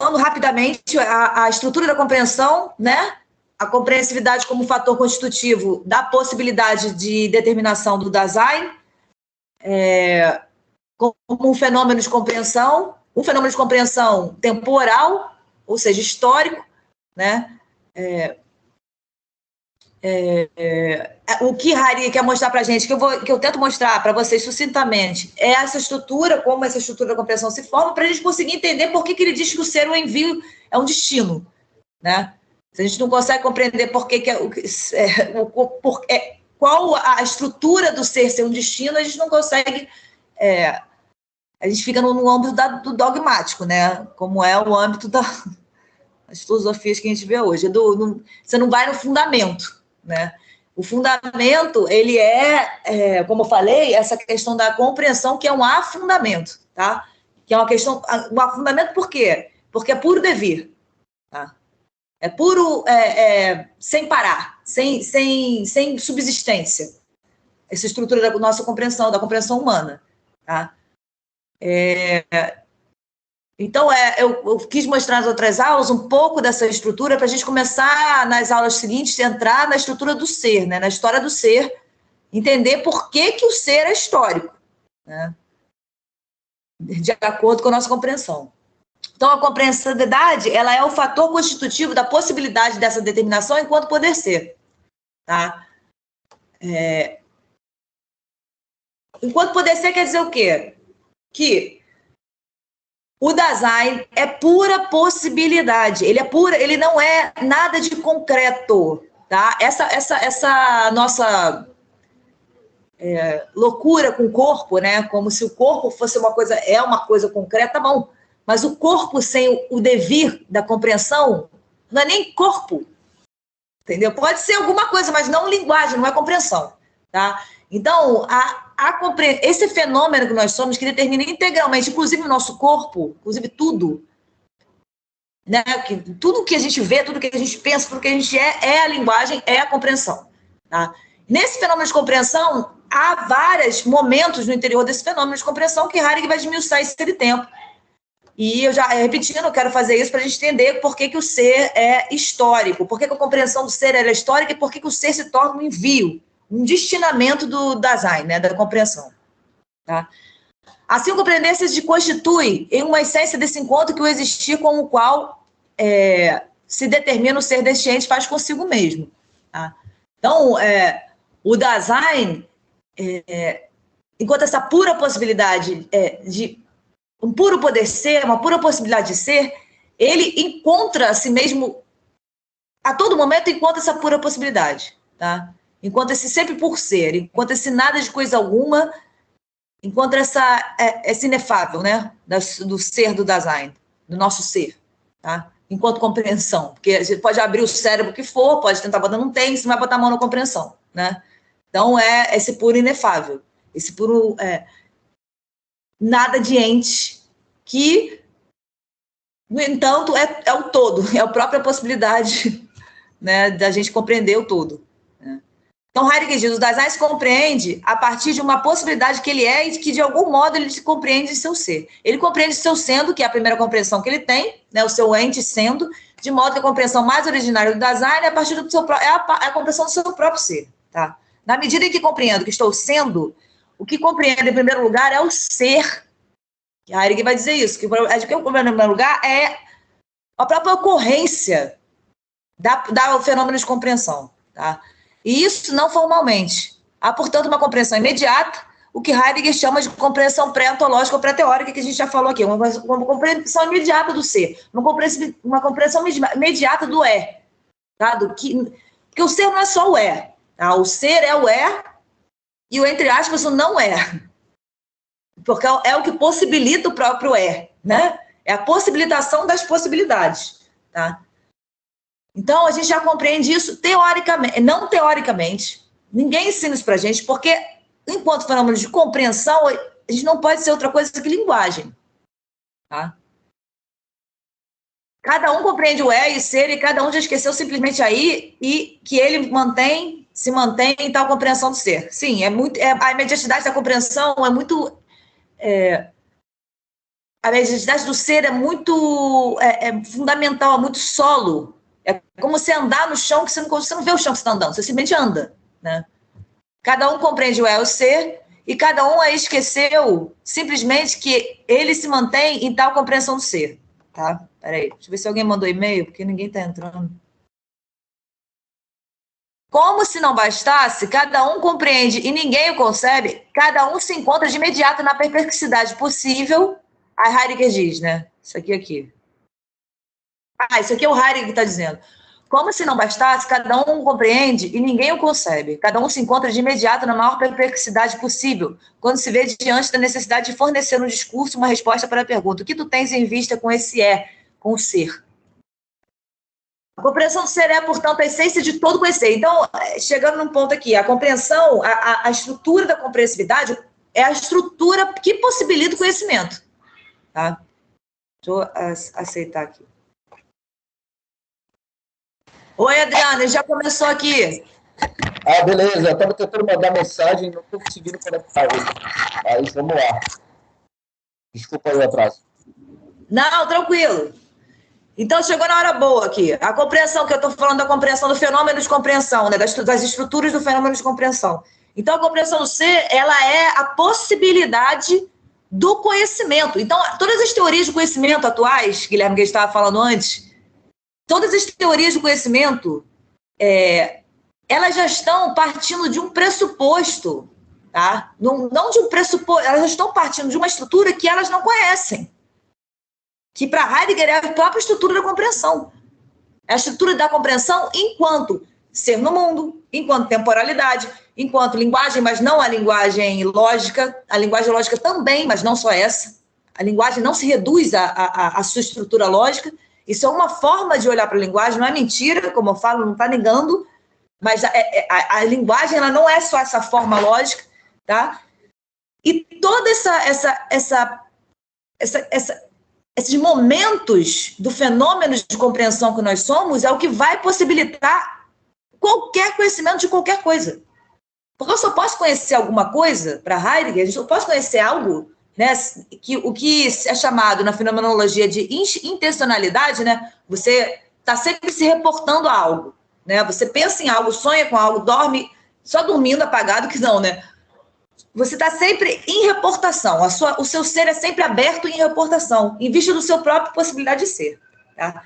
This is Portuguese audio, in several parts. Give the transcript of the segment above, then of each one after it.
falando rapidamente, a estrutura da compreensão, né? A compreensividade como fator constitutivo da possibilidade de determinação do Dasein, como um fenômeno de compreensão temporal, ou seja, histórico, né? O que Hariri quer mostrar para a gente, que eu tento mostrar para vocês sucintamente, é essa estrutura, como essa estrutura da compreensão se forma, para a gente conseguir entender por que ele diz que o ser, o envio, é um destino, né? Se a gente não consegue compreender qual a estrutura do ser um destino, a gente não consegue... a gente fica no âmbito do dogmático, né? Como é o âmbito das filosofias que a gente vê hoje. Você não vai no fundamento, né? O fundamento, ele como eu falei, essa questão da compreensão, que é um afundamento, tá? Que é uma questão... Um afundamento por quê? Porque é puro devir, tá? É puro sem parar, sem subsistência. Essa estrutura da nossa compreensão, da compreensão humana, tá? Então, eu quis mostrar nas outras aulas um pouco dessa estrutura para a gente começar, nas aulas seguintes, a entrar na estrutura do ser, né? Na história do ser, entender por que o ser é histórico, né? De acordo com a nossa compreensão. Então, a compreensividade, ela é o fator constitutivo da possibilidade dessa determinação enquanto poder ser, tá? Enquanto poder ser quer dizer o quê? Que o Dasein é pura possibilidade, ele não é nada de concreto, tá? Essa nossa loucura com o corpo, né? Como se o corpo fosse uma coisa concreta, tá bom, mas o corpo sem o devir da compreensão não é nem corpo, entendeu? Pode ser alguma coisa, mas não linguagem, não é compreensão, tá? Então, esse fenômeno que nós somos, que determina integralmente, inclusive o nosso corpo, inclusive tudo, né? Tudo que a gente vê, tudo que a gente pensa, tudo que a gente é a linguagem, é a compreensão, tá? Nesse fenômeno de compreensão, há vários momentos no interior desse fenômeno de compreensão que Heidegger vai esmiuçar esse tempo. E eu já, repetindo, eu quero fazer isso para a gente entender por que o ser é histórico, por que a compreensão do ser é histórica e por que o ser se torna um envio, um destinamento do Dasein, né, da compreensão. Tá? Assim, o compreender-se se constitui em uma essência desse encontro que o existir com o qual se determina o ser deste ente faz consigo mesmo. Tá? Então, o Dasein, enquanto essa pura possibilidade de um puro poder ser, uma pura possibilidade de ser, ele encontra a si mesmo, a todo momento encontra essa pura possibilidade, tá? Encontra esse sempre por ser, encontra esse nada de coisa alguma, encontra esse inefável, né? Do ser do Dasein, do nosso ser, tá? Enquanto compreensão, porque a gente pode abrir o cérebro que for, pode tentar botar, não tem, você vai botar a mão na compreensão, né? Então, esse puro inefável, esse puro... nada de ente, que, no entanto, é o todo, é a própria possibilidade, né, da gente compreender o todo. Né? Então, Heidegger diz, o Dasein se compreende a partir de uma possibilidade que ele é e que, de algum modo, ele se compreende em seu ser. Ele compreende seu sendo, que é a primeira compreensão que ele tem, né, o seu ente sendo, de modo que a compreensão mais originária do Dasein é a partir do seu a compreensão do seu próprio ser. Tá? Na medida em que compreendo que estou sendo, o que compreendo, em primeiro lugar, é o ser. A Heidegger vai dizer isso, que o compreendo, em primeiro lugar, é a própria ocorrência do fenômeno de compreensão. Tá? E isso não formalmente. Há, portanto, uma compreensão imediata, o que Heidegger chama de compreensão pré-ontológica ou pré-teórica, que a gente já falou aqui, uma compreensão imediata do ser, uma compreensão imediata do tá? Porque o ser não é só o tá? O ser é o e o, entre aspas, o não porque é o que possibilita o próprio né? É a possibilitação das possibilidades, tá? Então, a gente já compreende isso teoricamente, não teoricamente. Ninguém ensina isso pra gente, porque, enquanto fenômeno de compreensão, a gente não pode ser outra coisa que linguagem, tá? Cada um compreende o e ser, e cada um já esqueceu simplesmente aí, e que ele se mantém em tal compreensão do ser. Sim, a imediatidade da compreensão é muito... a identidade do ser é muito fundamental, é muito solo. É como você andar no chão, que você não vê o chão que você está andando, você simplesmente anda, né? Cada um compreende o ser, e cada um aí esqueceu simplesmente que ele se mantém em tal compreensão do ser. Tá? Peraí, deixa eu ver se alguém mandou e-mail, porque ninguém está entrando. Como se não bastasse, cada um compreende e ninguém o concebe, cada um se encontra de imediato na perplexidade possível. A Heidegger diz, né? Isso aqui. Isso aqui é o Heidegger que está dizendo. Como se não bastasse, cada um compreende e ninguém o concebe. Cada um se encontra de imediato na maior perplexidade possível, quando se vê diante da necessidade de fornecer no discurso uma resposta para a pergunta: o que tu tens em vista com esse com o ser? A compreensão do ser é, portanto, a essência de todo conhecer. Então, chegando num ponto aqui, a compreensão, a estrutura da compreensividade é a estrutura que possibilita o conhecimento. Tá? Deixa eu aceitar aqui. Oi, Adriana, já começou aqui. Beleza. Eu estava tentando mandar mensagem, não estou conseguindo conectar. Aí, vamos lá. Desculpa aí o atraso. Não, tranquilo. Então, chegou na hora boa aqui. A compreensão, que eu estou falando da compreensão do fenômeno de compreensão, né? Das estruturas do fenômeno de compreensão. Então, a compreensão do ser, ela é a possibilidade do conhecimento. Então, todas as teorias do conhecimento atuais, Guilherme, que a gente estava falando antes, todas as teorias do conhecimento, elas já estão partindo de um pressuposto, tá? Não de um pressuposto, elas já estão partindo de uma estrutura que elas não conhecem. Que para Heidegger é a própria estrutura da compreensão. É a estrutura da compreensão enquanto ser no mundo, enquanto temporalidade, enquanto linguagem, mas não a linguagem lógica, a linguagem lógica também, mas não só essa. A linguagem não se reduz à sua estrutura lógica. Isso é uma forma de olhar para a linguagem, não é mentira, como eu falo, não está negando, mas a linguagem ela não é só essa forma lógica, tá? E toda esses momentos do fenômeno de compreensão que nós somos é o que vai possibilitar qualquer conhecimento de qualquer coisa. Porque eu só posso conhecer alguma coisa, para Heidegger, eu só posso conhecer algo, né, o que é chamado na fenomenologia de intencionalidade, né? Você está sempre se reportando a algo, né? Você pensa em algo, sonha com algo, dorme, só dormindo apagado que não, né? Você está sempre em reportação, o seu ser é sempre aberto em reportação, em vista do seu próprio possibilidade de ser. Tá?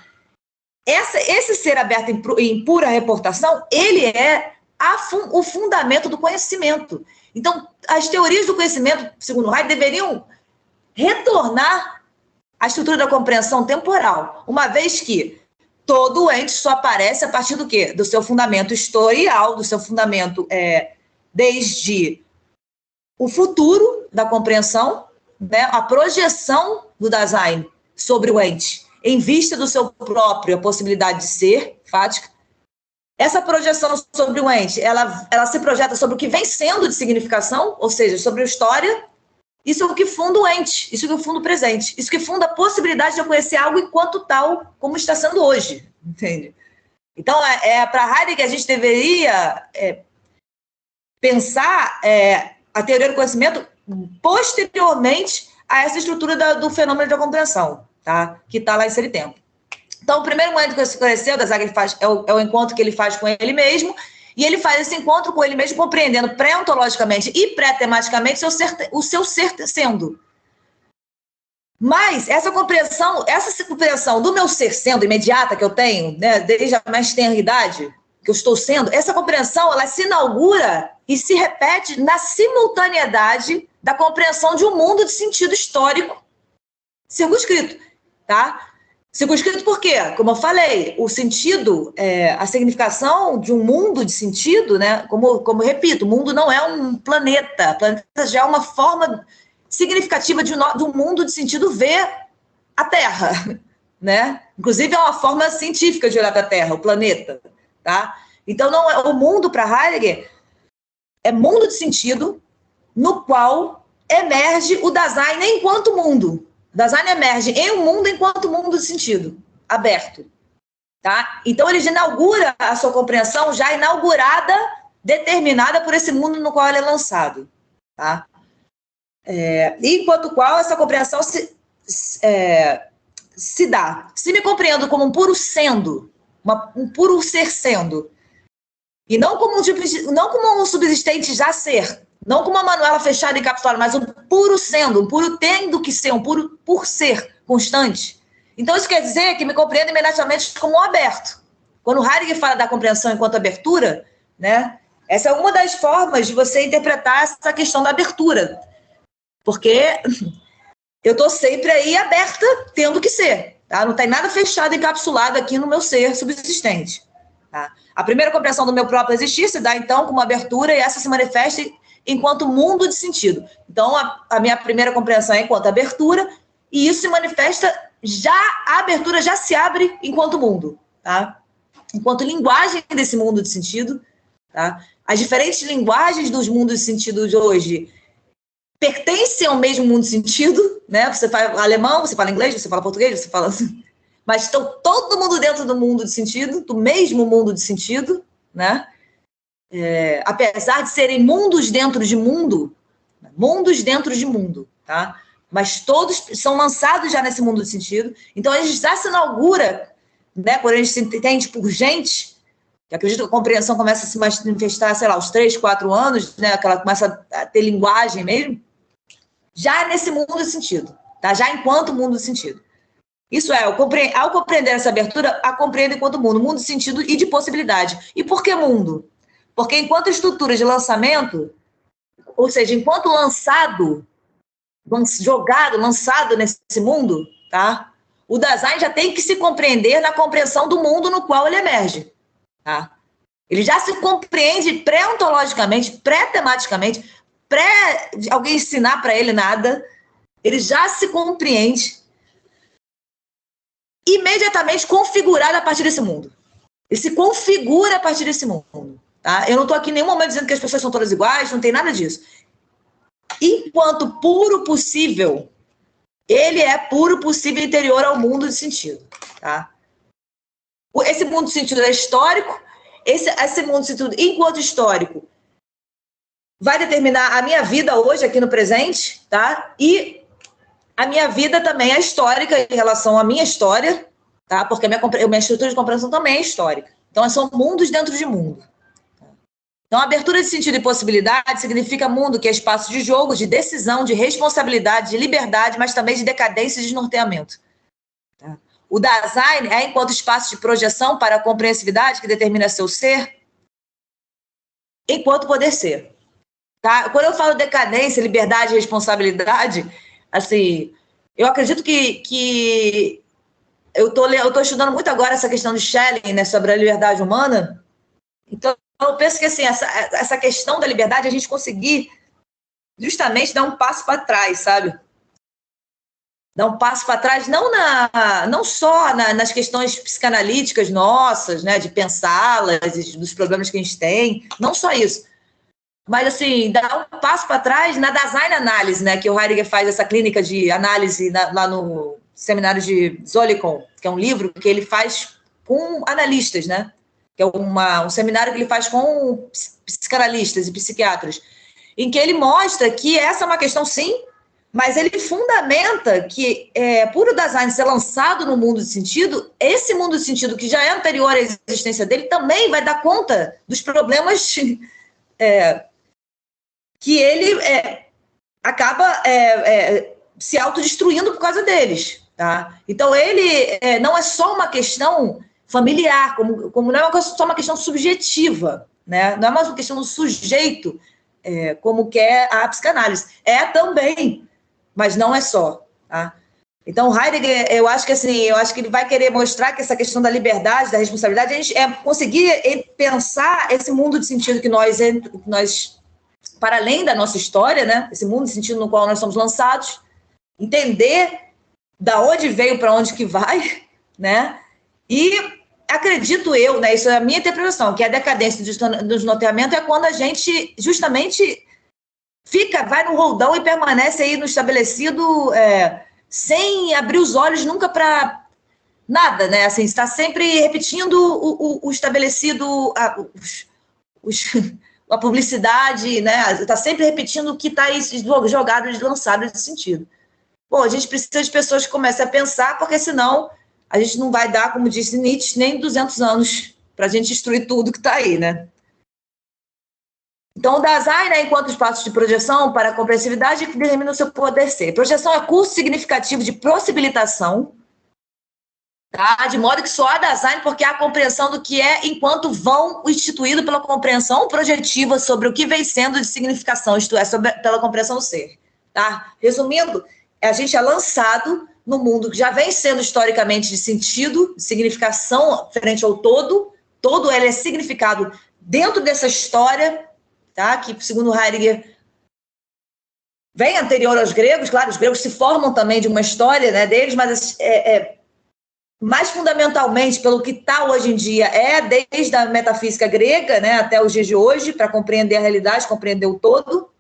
Esse ser aberto em pura reportação, ele é o fundamento do conhecimento. Então, as teorias do conhecimento, segundo Heidegger, deveriam retornar à estrutura da compreensão temporal, uma vez que todo ente só aparece a partir do quê? Do seu fundamento historial, do seu fundamento desde o futuro da compreensão, né, a projeção do Dasein sobre o ente, em vista do seu próprio possibilidade de ser, fática. Essa projeção sobre o ente, ela se projeta sobre o que vem sendo de significação, ou seja, sobre a história. Isso é o que funda o ente, isso é o que funda o presente, isso que funda a possibilidade de eu conhecer algo enquanto tal, como está sendo hoje, entende? Então, para Heidegger, a gente deveria pensar a teoria do conhecimento posteriormente a essa estrutura do fenômeno da compreensão, tá? Que está lá em Ser e Tempo. Então, o primeiro momento que você conheceu, da Zaga, é o encontro que ele faz com ele mesmo, e ele faz esse encontro com ele mesmo compreendendo pré-ontologicamente e pré-tematicamente o seu ser sendo. Mas essa compreensão do meu ser sendo imediata que eu tenho, né, desde a mais tenra idade, que eu estou sendo, essa compreensão ela se inaugura e se repete na simultaneidade da compreensão de um mundo de sentido histórico circunscrito, tá? Circunscrito por quê? Como eu falei, o sentido, a significação de um mundo de sentido, né? Como repito, o mundo não é um planeta. O planeta já é uma forma significativa de um mundo de sentido ver a Terra, né? Inclusive é uma forma científica de olhar para a Terra, o planeta, tá? Então não é o mundo para Heidegger é mundo de sentido no qual emerge o Dasein enquanto mundo. O Dasein emerge em um mundo enquanto mundo de sentido, aberto. Tá? Então, ele inaugura a sua compreensão já inaugurada, determinada por esse mundo no qual ele é lançado. Tá? Enquanto qual essa compreensão se dá. Se me compreendo como um puro sendo, um puro ser sendo, e não como um subsistente já ser, não como uma Manuela fechada e encapsulada, mas um puro sendo, um puro tendo que ser, um puro por ser constante. Então, isso quer dizer que me compreendo imediatamente como um aberto. Quando Heidegger fala da compreensão enquanto abertura, né, essa é uma das formas de você interpretar essa questão da abertura. Porque eu estou sempre aí aberta, tendo que ser. Tá? Não tem nada fechado, encapsulado aqui no meu ser subsistente. Tá? A primeira compreensão do meu próprio existir se dá, então, com uma abertura, e essa se manifesta enquanto mundo de sentido. Então, a minha primeira compreensão é enquanto abertura, e isso se manifesta a abertura já se abre enquanto mundo, tá? Enquanto linguagem desse mundo de sentido, tá? As diferentes linguagens dos mundos de sentido de hoje pertencem ao mesmo mundo de sentido, né? Você fala alemão, você fala inglês, você fala português, você fala... Mas estão todo mundo dentro do mundo de sentido, do mesmo mundo de sentido, né? Apesar de serem mundos dentro de mundo, tá? Mas todos são lançados já nesse mundo de sentido. Então, a gente já se inaugura, né? Quando a gente se entende por gente, eu acredito que a compreensão começa a se manifestar, sei lá, aos 3, 4 anos, né? Que ela começa a ter linguagem mesmo, já nesse mundo de sentido, tá? Já enquanto mundo de sentido. Isso ao compreender essa abertura, a compreendo enquanto mundo de sentido e de possibilidade. E por que mundo? Porque enquanto estrutura de lançamento, ou seja, enquanto lançado nesse mundo, tá? O Dasein já tem que se compreender na compreensão do mundo no qual ele emerge, tá? Ele já se compreende pré-ontologicamente, pré-tematicamente, alguém ensinar para ele nada, ele já se compreende imediatamente configurado a partir desse mundo. Ele se configura a partir desse mundo, tá? Eu não estou aqui em nenhum momento dizendo que as pessoas são todas iguais, não tem nada disso. Enquanto puro possível, ele é puro possível interior ao mundo de sentido, tá? Esse mundo de sentido é histórico, esse mundo de sentido, enquanto histórico, vai determinar a minha vida hoje, aqui no presente, tá? E a minha vida também é histórica em relação à minha história, tá? Porque a minha estrutura de compreensão também é histórica. Então, são mundos dentro de mundo. Então, a abertura de sentido e possibilidade significa mundo que é espaço de jogo, de decisão, de responsabilidade, de liberdade, mas também de decadência e desnorteamento. Tá? O Dasein é enquanto espaço de projeção para a compreensividade que determina seu ser, enquanto poder ser. Tá? Quando eu falo decadência, liberdade e responsabilidade, assim, eu acredito que eu estou estudando muito agora essa questão de Schelling, né, sobre a liberdade humana. Então, eu penso que assim, essa questão da liberdade, a gente conseguir justamente dar um passo para trás, sabe? Dar um passo para trás, não só nas questões psicanalíticas nossas, né, de pensá-las, dos problemas que a gente tem, não só isso. Mas, assim, dar um passo para trás na Dasein Análise, né, que o Heidegger faz essa clínica de análise lá no seminário de Zolikon, que é um livro que ele faz com analistas, né? Que é um seminário que ele faz com psicanalistas e psiquiatras, em que ele mostra que essa é uma questão, sim, mas ele fundamenta que, por o Dasein ser lançado no mundo de sentido, esse mundo de sentido, que já é anterior à existência dele, também vai dar conta dos problemas que ele acaba se autodestruindo por causa deles. Tá? Então, ele não é só uma questão familiar, como não é só uma questão subjetiva, né? Não é mais uma questão do sujeito, como que é a psicanálise. É também, mas não é só. Tá? Então, Heidegger, eu acho que ele vai querer mostrar que essa questão da liberdade, da responsabilidade, a gente conseguir pensar esse mundo de sentido que nós, para além da nossa história, né? Esse mundo de sentido no qual nós somos lançados, entender da onde veio para onde que vai, né? E acredito eu, né, isso é a minha interpretação, que a decadência do desnorteamento é quando a gente justamente vai no roldão e permanece aí no estabelecido sem abrir os olhos nunca para nada, né? Assim, está sempre repetindo o estabelecido, a publicidade, né? Está sempre repetindo o que está aí jogado, lançado nesse sentido. Bom, a gente precisa de pessoas que comecem a pensar, porque senão a gente não vai dar, como disse Nietzsche, nem 200 anos para a gente destruir tudo que está aí, né? Então, o Dasein, né, enquanto espaço de projeção para a compreensividade, que determina o seu poder ser. Projeção é curso significativo de possibilitação, tá? De modo que só há Dasein porque há a compreensão do que é enquanto vão instituído pela compreensão projetiva sobre o que vem sendo de significação, isto é, pela compreensão do ser. Tá? Resumindo, a gente é lançado no mundo que já vem sendo historicamente de sentido, de significação frente ao todo ele é significado dentro dessa história, tá? Que, segundo Heidegger, vem anterior aos gregos. Claro, os gregos se formam também de uma história, né, deles, mas mais fundamentalmente, pelo que está hoje em dia, desde a metafísica grega, né, até os dias de hoje, para compreender a realidade, compreender o todo.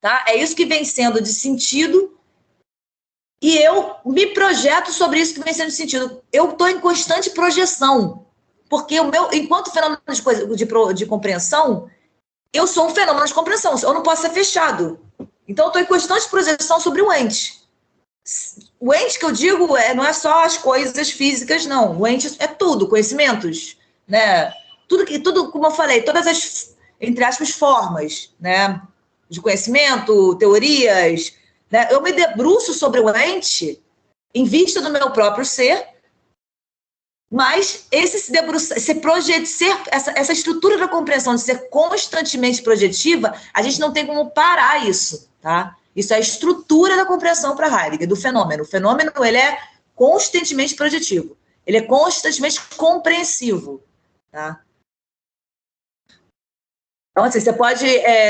Tá? É isso que vem sendo de sentido, e eu me projeto sobre isso que vem sendo de sentido. Eu estou em constante projeção, porque enquanto fenômeno de compreensão, eu sou um fenômeno de compreensão, eu não posso ser fechado. Então, eu estou em constante projeção sobre o ente. O ente que eu digo não é só as coisas físicas, não. O ente é tudo, conhecimentos, né? Tudo, como eu falei, todas as, entre aspas, formas, né, de conhecimento, teorias, né? Eu me debruço sobre o ente em vista do meu próprio ser, mas essa estrutura da compreensão de ser constantemente projetiva, a gente não tem como parar isso, tá? Isso é a estrutura da compreensão para Heidegger, do fenômeno. O fenômeno, ele é constantemente projetivo. Ele é constantemente compreensivo, tá? Então, assim, você pode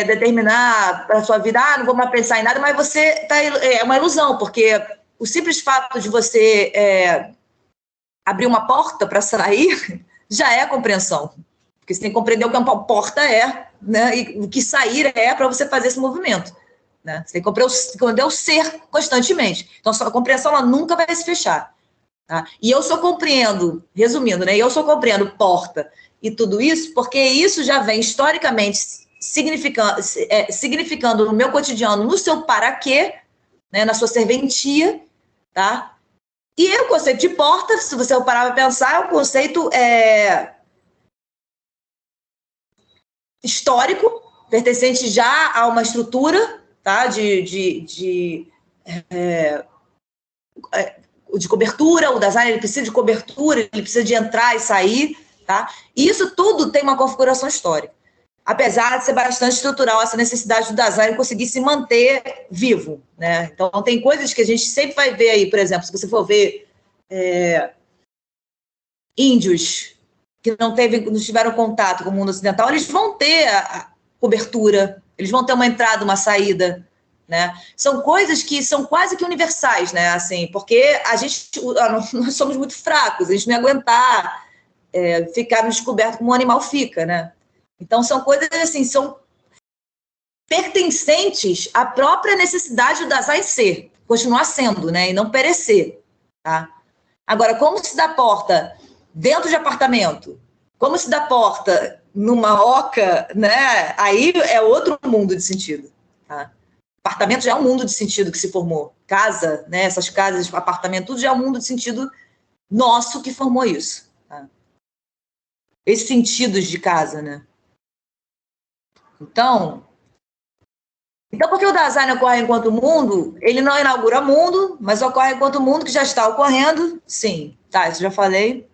determinar para a sua vida, não vou mais pensar em nada, mas é uma ilusão, porque o simples fato de você abrir uma porta para sair já é a compreensão. Porque você tem que compreender o que uma porta é, né? E o que sair é para você fazer esse movimento. Né? Você tem que compreender o ser constantemente. Então, a sua compreensão ela nunca vai se fechar. Tá? E eu só compreendo, resumindo, né? Eu só compreendo porta e tudo isso porque isso já vem historicamente significando no meu cotidiano, no seu para quê, né? Na sua serventia, tá? E o conceito de porta, se você parar para pensar, é um conceito histórico, pertencente já a uma estrutura, tá? de cobertura. O Dasein, ele precisa de cobertura, ele precisa de entrar e sair, tá? E isso tudo tem uma configuração histórica. Apesar de ser bastante estrutural essa necessidade do Dasein conseguir se manter vivo, né? Então, tem coisas que a gente sempre vai ver aí, por exemplo, se você for ver índios que não tiveram contato com o mundo ocidental, eles vão ter a cobertura, eles vão ter uma entrada, uma saída, né? São coisas que são quase que universais, né? Assim, porque nós somos muito fracos, a gente não ia aguentar ficar no descoberto como um animal fica, né? Então, são coisas assim, são pertencentes à própria necessidade do Dasein ser, continuar sendo, né? E não perecer, tá? Agora, como se dá porta dentro de apartamento, como se dá porta numa oca, né? Aí é outro mundo de sentido, tá? Apartamento já é um mundo de sentido que se formou. Casa, né? Essas casas, apartamento, tudo já é um mundo de sentido nosso que formou isso. Tá? Esses sentidos de casa, né? Então, por que o Dasein ocorre enquanto mundo? Ele não inaugura mundo, mas ocorre enquanto mundo que já está ocorrendo. Sim, tá, isso já falei.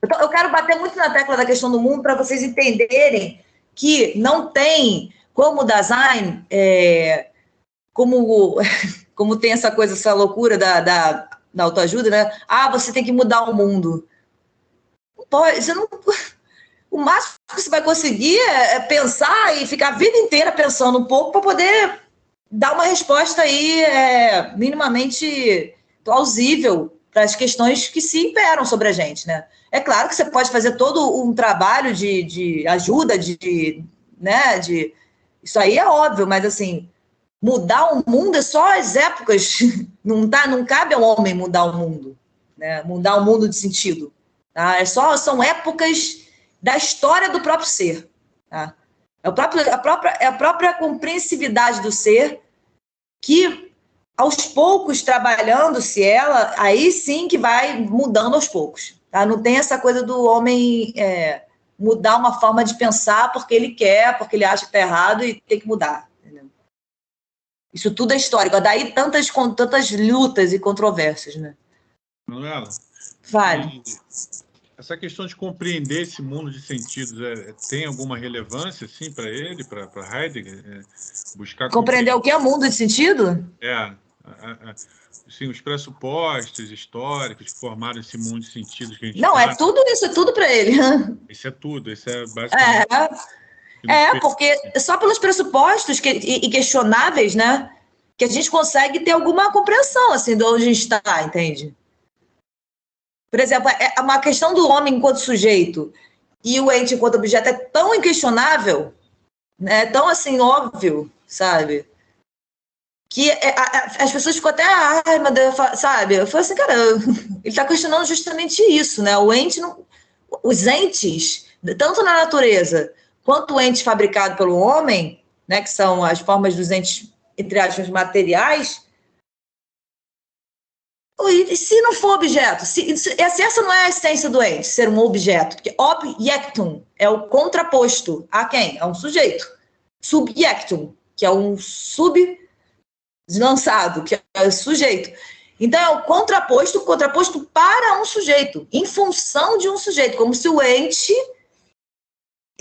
Então, eu quero bater muito na tecla da questão do mundo para vocês entenderem que não tem como o Dasein, como tem essa coisa, essa loucura da autoajuda, né? Você tem que mudar o mundo. Você não... O máximo que você vai conseguir é pensar e ficar a vida inteira pensando um pouco para poder dar uma resposta aí minimamente plausível para as questões que se imperam sobre a gente, né? É claro que você pode fazer todo um trabalho de ajuda, né? Isso aí é óbvio, mas assim, mudar o mundo é só as épocas, não cabe ao homem mudar o mundo, né? Mudar o mundo de sentido, tá? São épocas da história do próprio ser, tá? É a própria compreensividade do ser que aos poucos, trabalhando-se ela, aí sim que vai mudando aos poucos. Tá? Não tem essa coisa do homem mudar uma forma de pensar porque ele quer, porque ele acha que está errado e tem que mudar. Entendeu? Isso tudo é histórico. Daí tantas lutas e controvérsias. Né? Manuela, vale. Essa questão de compreender esse mundo de sentidos tem alguma relevância assim, para ele, para Heidegger? Buscar compreender o que é mundo de sentido? Sim, os pressupostos históricos que formaram esse mundo de sentidos que a gente Não, tudo isso, é tudo para ele. Isso é tudo, isso é basicamente... Porque só pelos pressupostos questionáveis, né, que a gente consegue ter alguma compreensão, assim, de onde a gente está, entende? Por exemplo, uma questão do homem enquanto sujeito e o ente enquanto objeto é tão inquestionável, né, tão, assim, óbvio, sabe? Que as pessoas ficam até, ai, meu Deus, sabe? Eu falo assim, cara, ele está questionando justamente isso, né? Os entes, tanto na natureza quanto o ente fabricado pelo homem, né, que são as formas dos entes, entre aspas, materiais, e se não for objeto? Essa não é a essência do ente, ser um objeto, porque objectum é o contraposto a quem? A um sujeito. Subjectum, que é um lançado, que é o sujeito. Então, é o contraposto para um sujeito, em função de um sujeito, como se o ente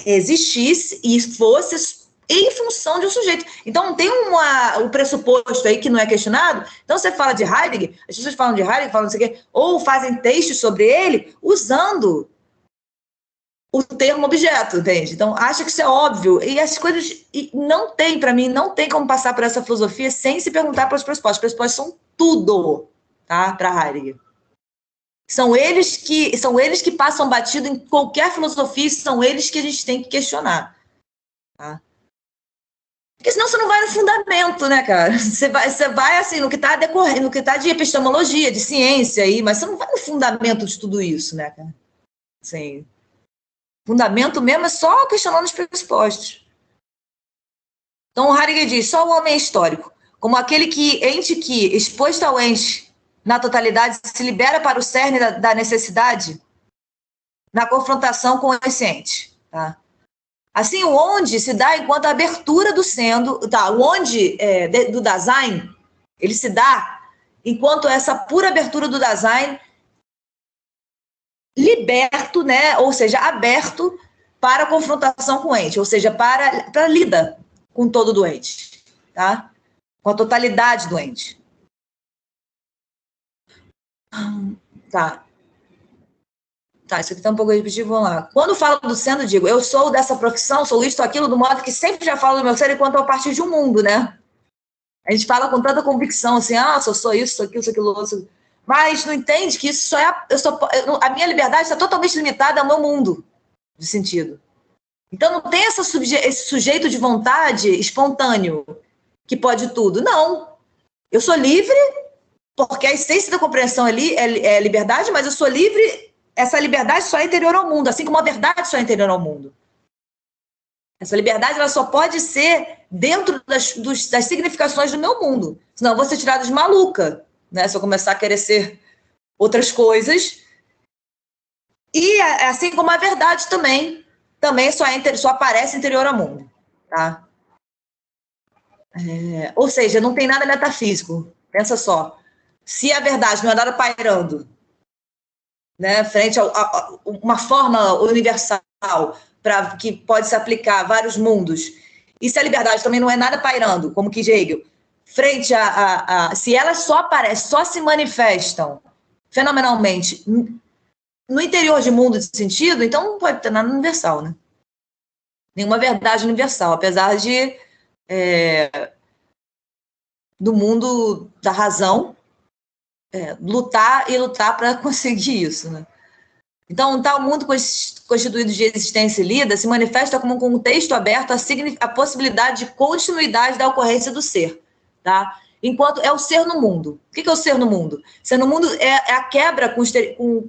existisse e fosse em função de um sujeito. Então, não tem o pressuposto aí que não é questionado. Então, você fala de Heidegger, as pessoas falam de Heidegger, falam não sei o quê, ou fazem textos sobre ele usando o termo objeto, entende? Então, acha que isso é óbvio. E as coisas... não tem, para mim, não tem como passar por essa filosofia sem se perguntar pelos pressupostos. Os pressupostos são tudo, tá? Para Heidegger. São eles que passam batido em qualquer filosofia, são eles que a gente tem que questionar. Tá? Porque senão você não vai no fundamento, né, cara? Você vai assim, no que está decorrendo, no que está de epistemologia, de ciência aí, mas você não vai no fundamento de tudo isso, né, cara? Assim... fundamento mesmo é só questionando os pressupostos. Então, o Heidegger diz, só o homem é histórico, como aquele ente que, exposto ao ente na totalidade, se libera para o cerne da necessidade na confrontação com esse ente. Tá? Assim, o onde se dá enquanto a abertura do sendo, tá? O onde do Dasein, ele se dá enquanto essa pura abertura do Dasein liberto, né? Ou seja, aberto para a confrontação com o ente, ou seja, para lida com todo doente, tá? Com a totalidade do ente. Tá, isso aqui tá um pouco repetitivo, vamos lá. Quando falo do sendo, digo, eu sou dessa profissão, sou isto, aquilo, do modo que sempre já falo do meu ser enquanto a partir de um mundo, né? A gente fala com tanta convicção, assim, eu sou isso, sou aquilo, outro. Mas não entende que isso só a minha liberdade está totalmente limitada ao meu mundo de sentido. Então, não tem esse sujeito de vontade espontâneo que pode tudo. Não. Eu sou livre, porque a essência da compreensão ali é liberdade, mas eu sou livre, essa liberdade só é interior ao mundo, assim como a verdade só é interior ao mundo. Essa liberdade ela só pode ser dentro das significações do meu mundo. Senão eu vou ser tirada de maluca, né? Se eu começar a querer ser outras coisas. E assim como a verdade também só aparece interior ao mundo. Tá? Ou seja, não tem nada metafísico. Pensa só. Se a verdade não é nada pairando, né, frente a uma forma universal que pode se aplicar a vários mundos, e se a liberdade também não é nada pairando, como quis Hegel, frente se elas só aparecem, só se manifestam fenomenalmente no interior de mundo de sentido, então não pode ter nada universal, né? Nenhuma verdade universal, apesar de do mundo da razão lutar para conseguir isso, né? Então, um tal mundo constituído de existência e lida se manifesta como um contexto aberto à possibilidade de continuidade da ocorrência do ser, tá? Enquanto é o ser no mundo. O que é o ser no mundo? Ser no mundo é a quebra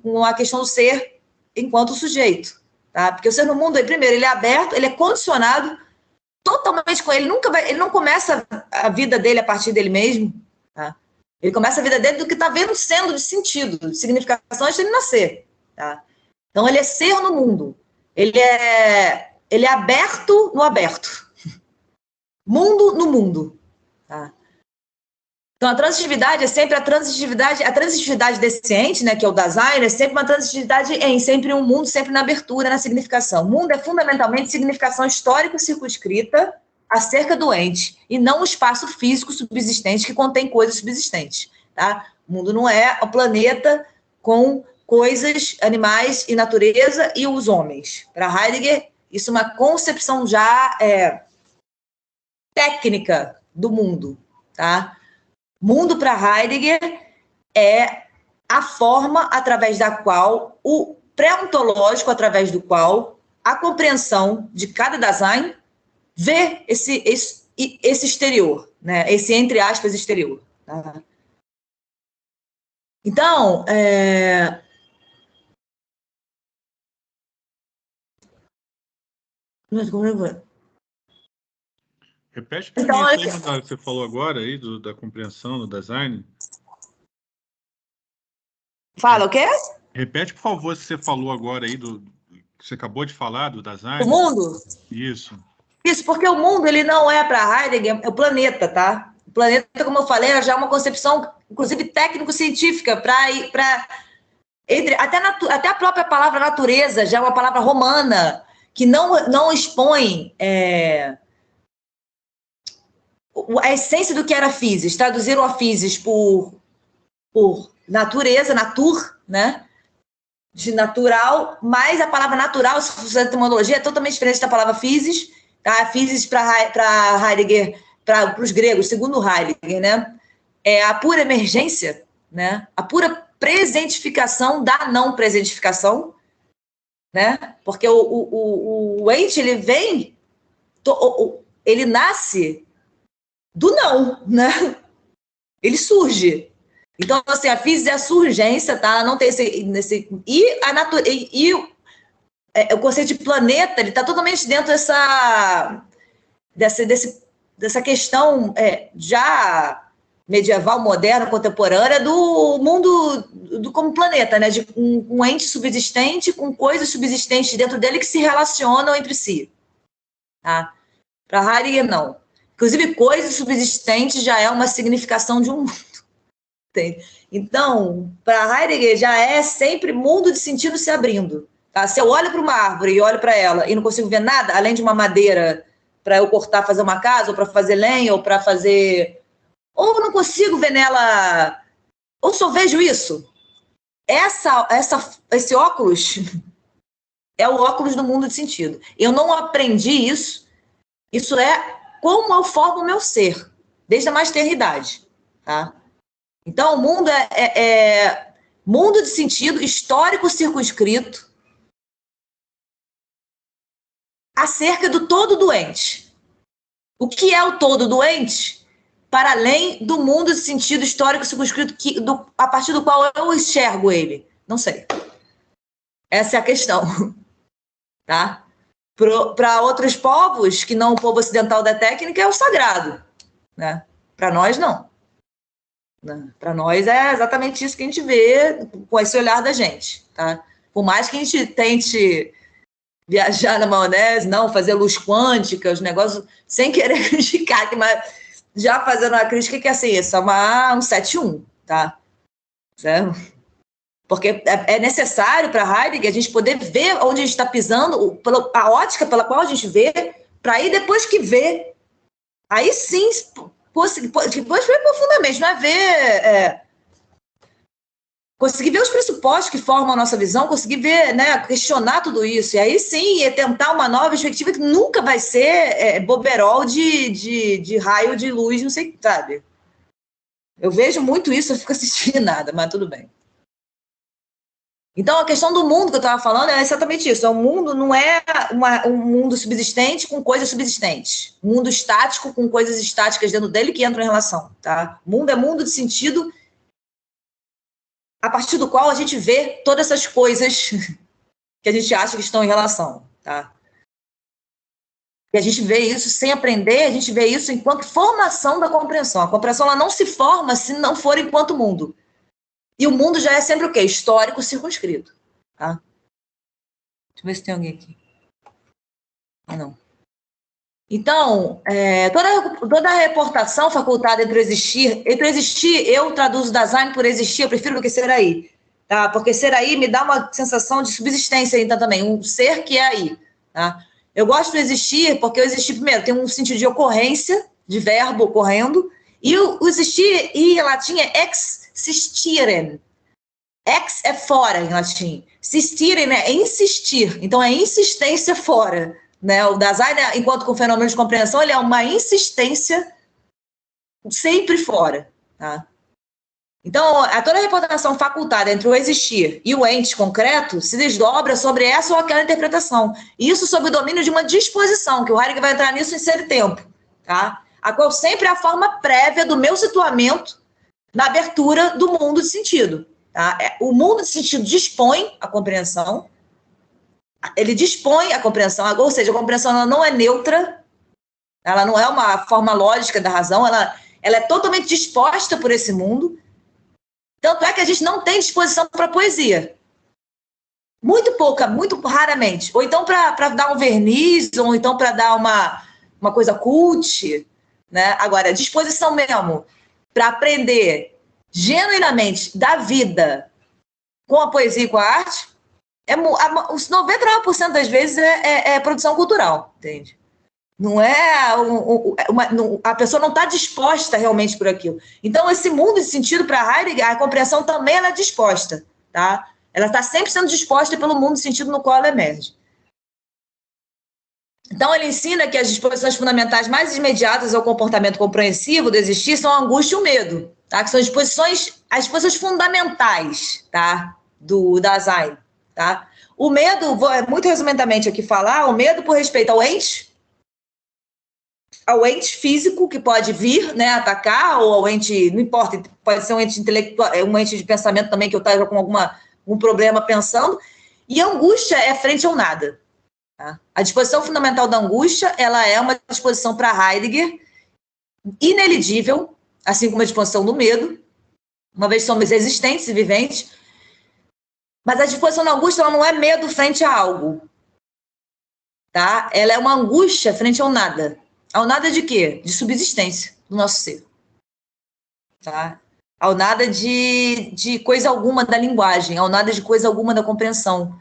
com a questão do ser enquanto sujeito, tá? Porque o ser no mundo, primeiro, ele é aberto, ele é condicionado totalmente com ele. Ele não começa a vida dele a partir dele mesmo, tá? Ele começa a vida dele do que está vendo sendo de sentido, de significação antes de ele nascer. Tá? Então, ele é ser no mundo. Ele é aberto no aberto. Mundo no mundo. Tá? Então, a transitividade é sempre a transitividade desse ente, né, que é o Dasein, é sempre uma transitividade sempre um mundo, sempre na abertura, na significação. O mundo é fundamentalmente significação histórica circunscrita acerca do ente, e não o espaço físico subsistente que contém coisas subsistentes. Tá? O mundo não é o planeta com coisas, animais e natureza e os homens. Para Heidegger, isso é uma concepção já técnica do mundo. Tá? Mundo para Heidegger é a forma através da qual, o pré-ontológico através do qual a compreensão de cada Dasein vê esse exterior, né? Esse entre aspas exterior. Tá? Então, Repete para mim isso aí que você falou agora aí, da compreensão, do design. Fala o quê? Repete, por favor, o que você falou agora aí, que você acabou de falar, do design. O mundo? Isso. Isso, porque o mundo, ele não é para Heidegger, é o planeta, tá? O planeta, como eu falei, é já uma concepção, inclusive técnico-científica, até a própria palavra natureza já é uma palavra romana, que não expõe a essência do que era physis. Traduziram a physis por natureza, natur, né? De natural, mas a palavra natural, se você a etimologia, é totalmente diferente da palavra physis. Tá? Physis para Heidegger, para os gregos, segundo Heidegger, né? É a pura emergência, né? A pura presentificação da não presentificação, né? Porque o ente, ele vem, ele nasce do não, né? Ele surge. Então, assim, a física é a surgência, tá? Não tem e a natureza, o conceito de planeta, ele está totalmente dentro dessa questão já medieval, moderna, contemporânea, do mundo como planeta, né? De um ente subsistente com coisas subsistentes dentro dele que se relacionam entre si. Tá? Para Heidegger, não. Inclusive, coisas subsistentes já é uma significação de um mundo. Então, para Heidegger, já é sempre mundo de sentido se abrindo. Tá? Se eu olho para uma árvore e olho para ela e não consigo ver nada, além de uma madeira para eu cortar, fazer uma casa, ou para fazer lenha, ou para fazer... Ou não consigo ver nela... Ou só vejo isso. Esse óculos é o óculos do mundo de sentido. Eu não aprendi isso. Isso é como eu formo o meu ser, desde a mais tenra idade. Tá? Então, o mundo é mundo de sentido histórico circunscrito acerca do todo doente. O que é o todo doente? Para além do mundo de sentido histórico circunscrito a partir do qual eu enxergo ele. Não sei. Essa é a questão. Tá? Para outros povos, que não o povo ocidental da técnica, é o sagrado. Né? Para nós, não. Para nós é exatamente isso que a gente vê com esse olhar da gente. Tá? Por mais que a gente tente viajar na maionese, não, fazer luz quântica, os negócios, sem querer criticar, mas já fazendo uma crítica que é assim, isso é um 7-1, tá? Certo? Porque é necessário para Heidegger a gente poder ver onde a gente está pisando, a ótica pela qual a gente vê, para aí depois que vê, aí sim, depois ver profundamente, não é ver... conseguir ver os pressupostos que formam a nossa visão, conseguir ver, né, questionar tudo isso, e aí sim, tentar uma nova perspectiva que nunca vai ser boberol de raio de luz, não sei, sabe? Eu vejo muito isso, eu fico assistindo nada, mas tudo bem. Então, a questão do mundo que eu estava falando é exatamente isso. O mundo não é um mundo subsistente com coisas subsistentes. Um mundo estático com coisas estáticas dentro dele que entram em relação. Tá? O mundo é mundo de sentido a partir do qual a gente vê todas essas coisas que a gente acha que estão em relação. Tá? E a gente vê isso sem aprender, a gente vê isso enquanto formação da compreensão. A compreensão ela não se forma se não for enquanto mundo. E o mundo já é sempre o quê? Histórico circunscrito. Tá? Deixa eu ver se tem alguém aqui. Ah, não. Então, toda a reportação facultada entre o existir, eu traduzo design por existir, eu prefiro do que ser aí. Tá? Porque ser aí me dá uma sensação de subsistência então também, um ser que é aí. Tá? Eu gosto do existir porque o existir, primeiro, tem um sentido de ocorrência, de verbo ocorrendo, e o existir, em latim, é existirem. Ex é fora, em latim. Sistirem é insistir. Então, é insistência fora. Né? O design, enquanto com fenômeno de compreensão, ele é uma insistência sempre fora. Tá? Então, toda a reportação facultada entre o existir e o ente concreto se desdobra sobre essa ou aquela interpretação. E isso sob o domínio de uma disposição, que o Heidegger vai entrar nisso em Ser e Tempo, tá? A qual sempre é a forma prévia do meu situamento na abertura do mundo de sentido. Tá? O mundo de sentido dispõe a compreensão, ele dispõe a compreensão, ou seja, a compreensão ela não é neutra, ela não é uma forma lógica da razão, ela é totalmente disposta por esse mundo. Tanto é que a gente não tem disposição para poesia. Muito pouca, muito raramente. Ou então para dar um verniz, ou então para dar uma coisa cult. Né? Agora, disposição mesmo para aprender genuinamente da vida com a poesia e com a arte, os 99% das vezes é produção cultural, entende? Não é a pessoa não está disposta realmente por aquilo. Então, esse mundo de sentido para Heidegger, a compreensão também ela é disposta, tá? Ela está sempre sendo disposta pelo mundo de sentido no qual ela emerge. Então, ele ensina que as disposições fundamentais mais imediatas ao comportamento compreensivo do existir são a angústia e o medo, tá? Que são as disposições fundamentais, tá? Do Dasein, tá? O medo, vou muito resumidamente aqui falar, o medo por respeito ao ente físico que pode vir, né, atacar, ou ao ente, não importa, pode ser um ente intelectual, um ente de pensamento também que eu esteja com algum problema pensando, e a angústia é frente ao nada. Tá? A disposição fundamental da angústia, ela é uma disposição para Heidegger ineligível, assim como a disposição do medo, uma vez somos existentes e viventes, mas a disposição da angústia ela não é medo frente a algo. Tá? Ela é uma angústia frente ao nada. Ao nada de quê? De subsistência do nosso ser. Tá? Ao nada de coisa alguma da linguagem, ao nada de coisa alguma da compreensão.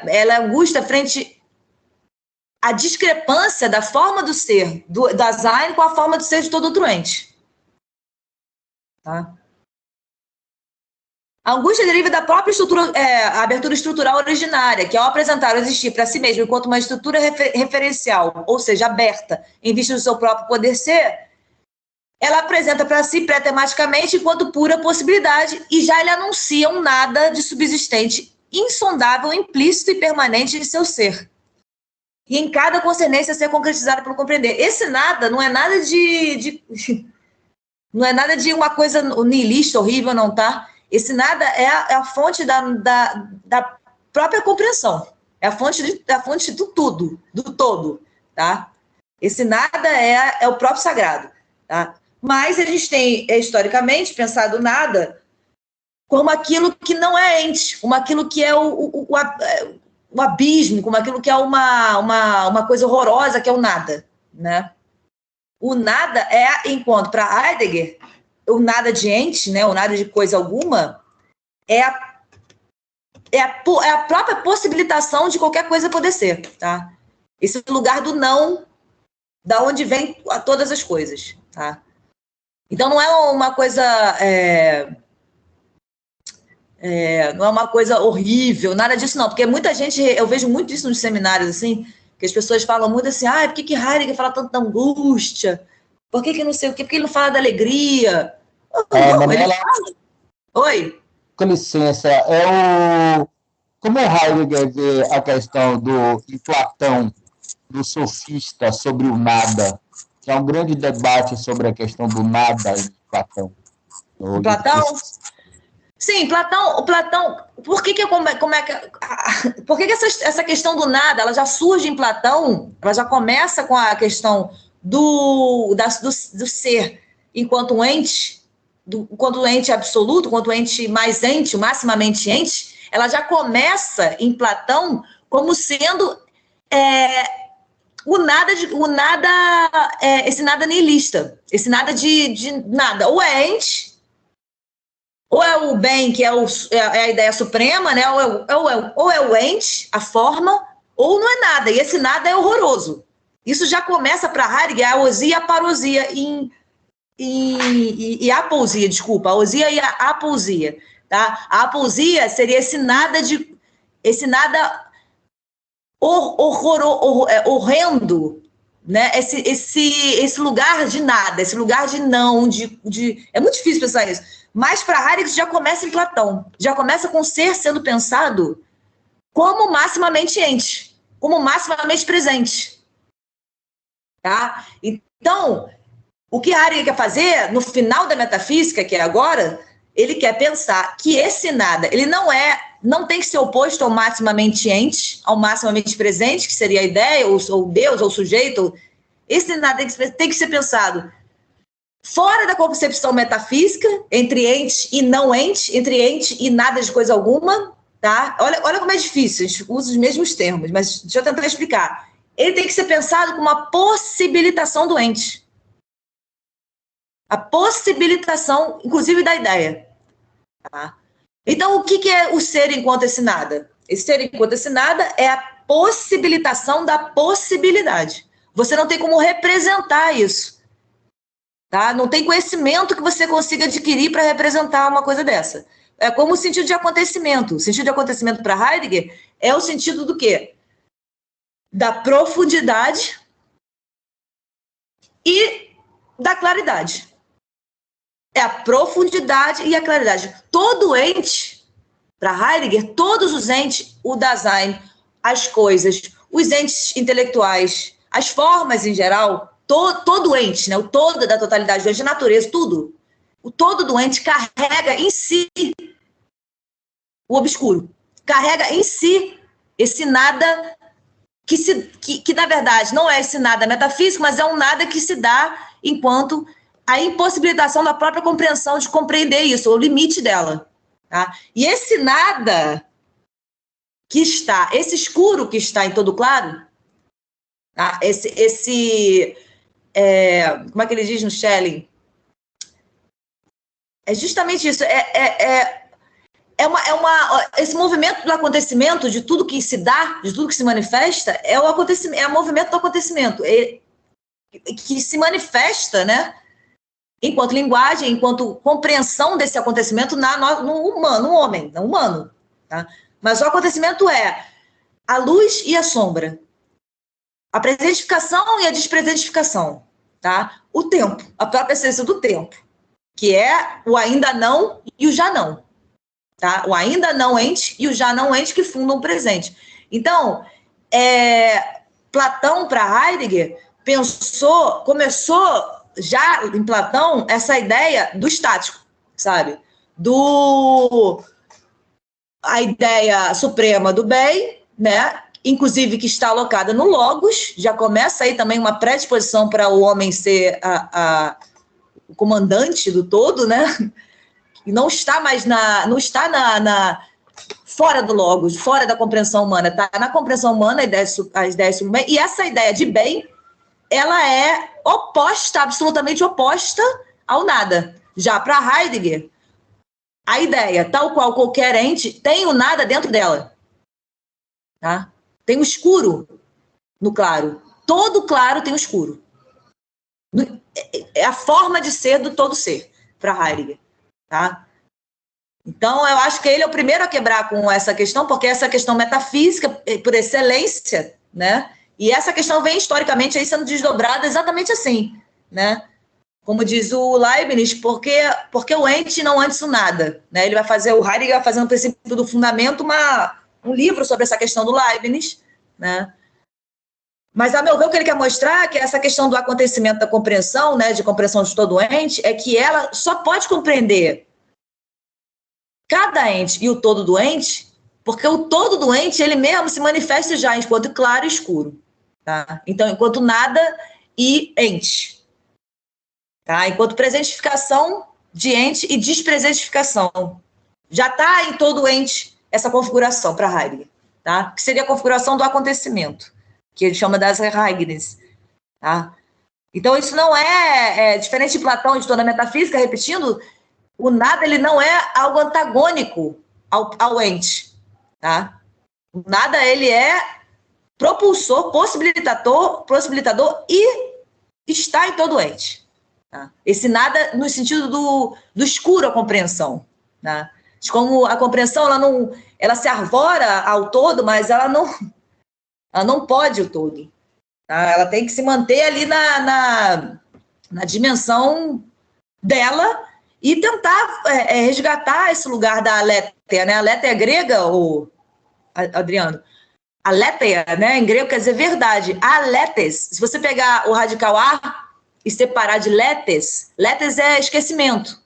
Ela é angústia frente à discrepância da forma do ser, do Dasein, com a forma do ser de todo outro ente. Tá? A angústia deriva da própria a abertura estrutural originária, que ao apresentar o existir para si mesmo enquanto uma estrutura referencial, ou seja, aberta, em vista do seu próprio poder ser, ela apresenta para si pré-tematicamente enquanto pura possibilidade e já ele anuncia um nada de subsistente, insondável, implícito e permanente em seu ser. E em cada concernência ser concretizada pelo compreender. Esse nada não é nada não é nada de uma coisa nihilista, horrível, não, tá? Esse nada é a fonte da própria compreensão. É a fonte do tudo, do todo, tá? Esse nada é o próprio sagrado, tá? Mas a gente tem, historicamente, pensado o nada como aquilo que não é ente, como aquilo que é o abismo, como aquilo que é uma coisa horrorosa, que é o nada, né? O nada enquanto para Heidegger, o nada de ente, né, o nada de coisa alguma, é a própria possibilitação de qualquer coisa poder ser, tá? Esse lugar do não, da onde vem todas as coisas, tá? Então não é uma coisa não é uma coisa horrível, nada disso não, porque muita gente, eu vejo muito isso nos seminários, assim, que as pessoas falam muito assim, por que Heidegger fala tanto da angústia? Por que não sei o quê? Por que ele não fala da alegria? Não, ele fala. Oi? Com licença, como Heidegger vê a questão de Platão, do sofista, sobre o nada, que é um grande debate sobre a questão do nada em Platão. Platão? Sim, Platão, por que como é que Por que essa questão do nada, ela já surge em Platão, ela já começa com a questão do ser enquanto um ente, enquanto ente absoluto, enquanto ente mais ente, maximamente ente, ela já começa em Platão como sendo esse nada nihilista, esse nada de nada, ou é ente, ou é o bem, que é a ideia suprema, né? Ou é o ente, a forma, ou não é nada, e esse nada é horroroso. Isso já começa para Heidegger a ousia e a parousia, e a apousia, desculpa, a ousia e a apousia. Tá? A apousia seria esse nada horrendo, né? Esse lugar de nada, esse lugar de não, é muito difícil pensar isso. Mas para Heidegger já começa em Platão, já começa com o ser sendo pensado como maximamente ente, como maximamente presente. Tá? Então, o que Heidegger quer fazer, no final da metafísica, que é agora, ele quer pensar que esse nada, ele não tem que ser oposto ao maximamente ente, ao maximamente presente, que seria a ideia, ou Deus, ou sujeito. Esse nada tem que ser pensado fora da concepção metafísica, entre ente e não ente, entre ente e nada de coisa alguma, tá? Olha como é difícil, a gente usa os mesmos termos, mas deixa eu tentar explicar. Ele tem que ser pensado como uma possibilitação do ente. A possibilitação, inclusive, da ideia. Tá? Então, o que é o ser enquanto esse nada? Esse ser enquanto esse nada é a possibilitação da possibilidade. Você não tem como representar isso. Tá? Não tem conhecimento que você consiga adquirir para representar uma coisa dessa. É como o sentido de acontecimento. O sentido de acontecimento para Heidegger é o sentido do quê? Da profundidade e da claridade. É a profundidade e a claridade. Todo ente, para Heidegger, todos os entes, o Dasein, as coisas, os entes intelectuais, as formas em geral, todo ente, né, o todo da totalidade do ente, a natureza, tudo. O todo do ente carrega em si o obscuro. Carrega em si esse nada que na verdade não é esse nada metafísico, mas é um nada que se dá enquanto a impossibilitação da própria compreensão de compreender isso, o limite dela. Tá? E esse nada esse escuro que está em todo claro, tá? Como é que ele diz no Schelling? É justamente isso. Esse movimento do acontecimento, de tudo que se dá, de tudo que se manifesta, é o movimento do acontecimento, que se manifesta, né, enquanto linguagem, enquanto compreensão desse acontecimento no humano, no homem, no humano. Tá? Mas o acontecimento é a luz e a sombra, a presentificação e a despresentificação, tá? O tempo, a própria essência do tempo, que é o ainda não e o já não. Tá? O ainda não ente e o já não ente que fundam o presente. Então, Platão, para Heidegger, começou já em Platão essa ideia do estático, sabe? A ideia suprema do bem, né? Inclusive que está alocada no Logos, já começa aí também uma predisposição para o homem ser o comandante do todo, né? E não está mais fora do Logos, fora da compreensão humana, está na compreensão humana as ideias sobre bem, e essa ideia de bem, ela é oposta, absolutamente oposta ao nada. Já para Heidegger, a ideia, tal qual qualquer ente, tem o nada dentro dela. Tá? Tem o escuro no claro. Todo claro tem o escuro. É a forma de ser do todo ser, para Heidegger. Tá? Então, eu acho que ele é o primeiro a quebrar com essa questão, porque essa questão metafísica, por excelência, né? E essa questão vem historicamente aí sendo desdobrada exatamente assim, né? Como diz o Leibniz, porque o ente não antes o nada, né? Ele vai fazer, o Heidegger vai fazer no princípio do fundamento um livro sobre essa questão do Leibniz, né? Mas, a meu ver, o que ele quer mostrar é que essa questão do acontecimento da compreensão, né, de compreensão de todo ente, é que ela só pode compreender cada ente e o todo do ente Porque o todo do ente, ele mesmo se manifesta já enquanto claro e escuro. Tá? Então, enquanto nada e ente. Tá? Enquanto presentificação de ente e despresentificação. Já está em todo ente essa configuração para Heidegger. Tá? Que seria a configuração do acontecimento, que ele chama das Ereignis. Tá? Então, isso não é diferente de Platão, de toda a metafísica, repetindo, o nada ele não é algo antagônico ao ente. Tá? O nada ele é propulsor, possibilitador e está em todo ente. Tá? Esse nada no sentido do escuro a compreensão. Tá? De como a compreensão ela se arvora ao todo, mas ela não pode o todo. Tá? Ela tem que se manter ali na dimensão dela e tentar resgatar esse lugar da aletheia. Né? A aletheia grega, Adriano, aletheia, né, em grego quer dizer verdade. Aletes, se você pegar o radical a e separar de letes é esquecimento,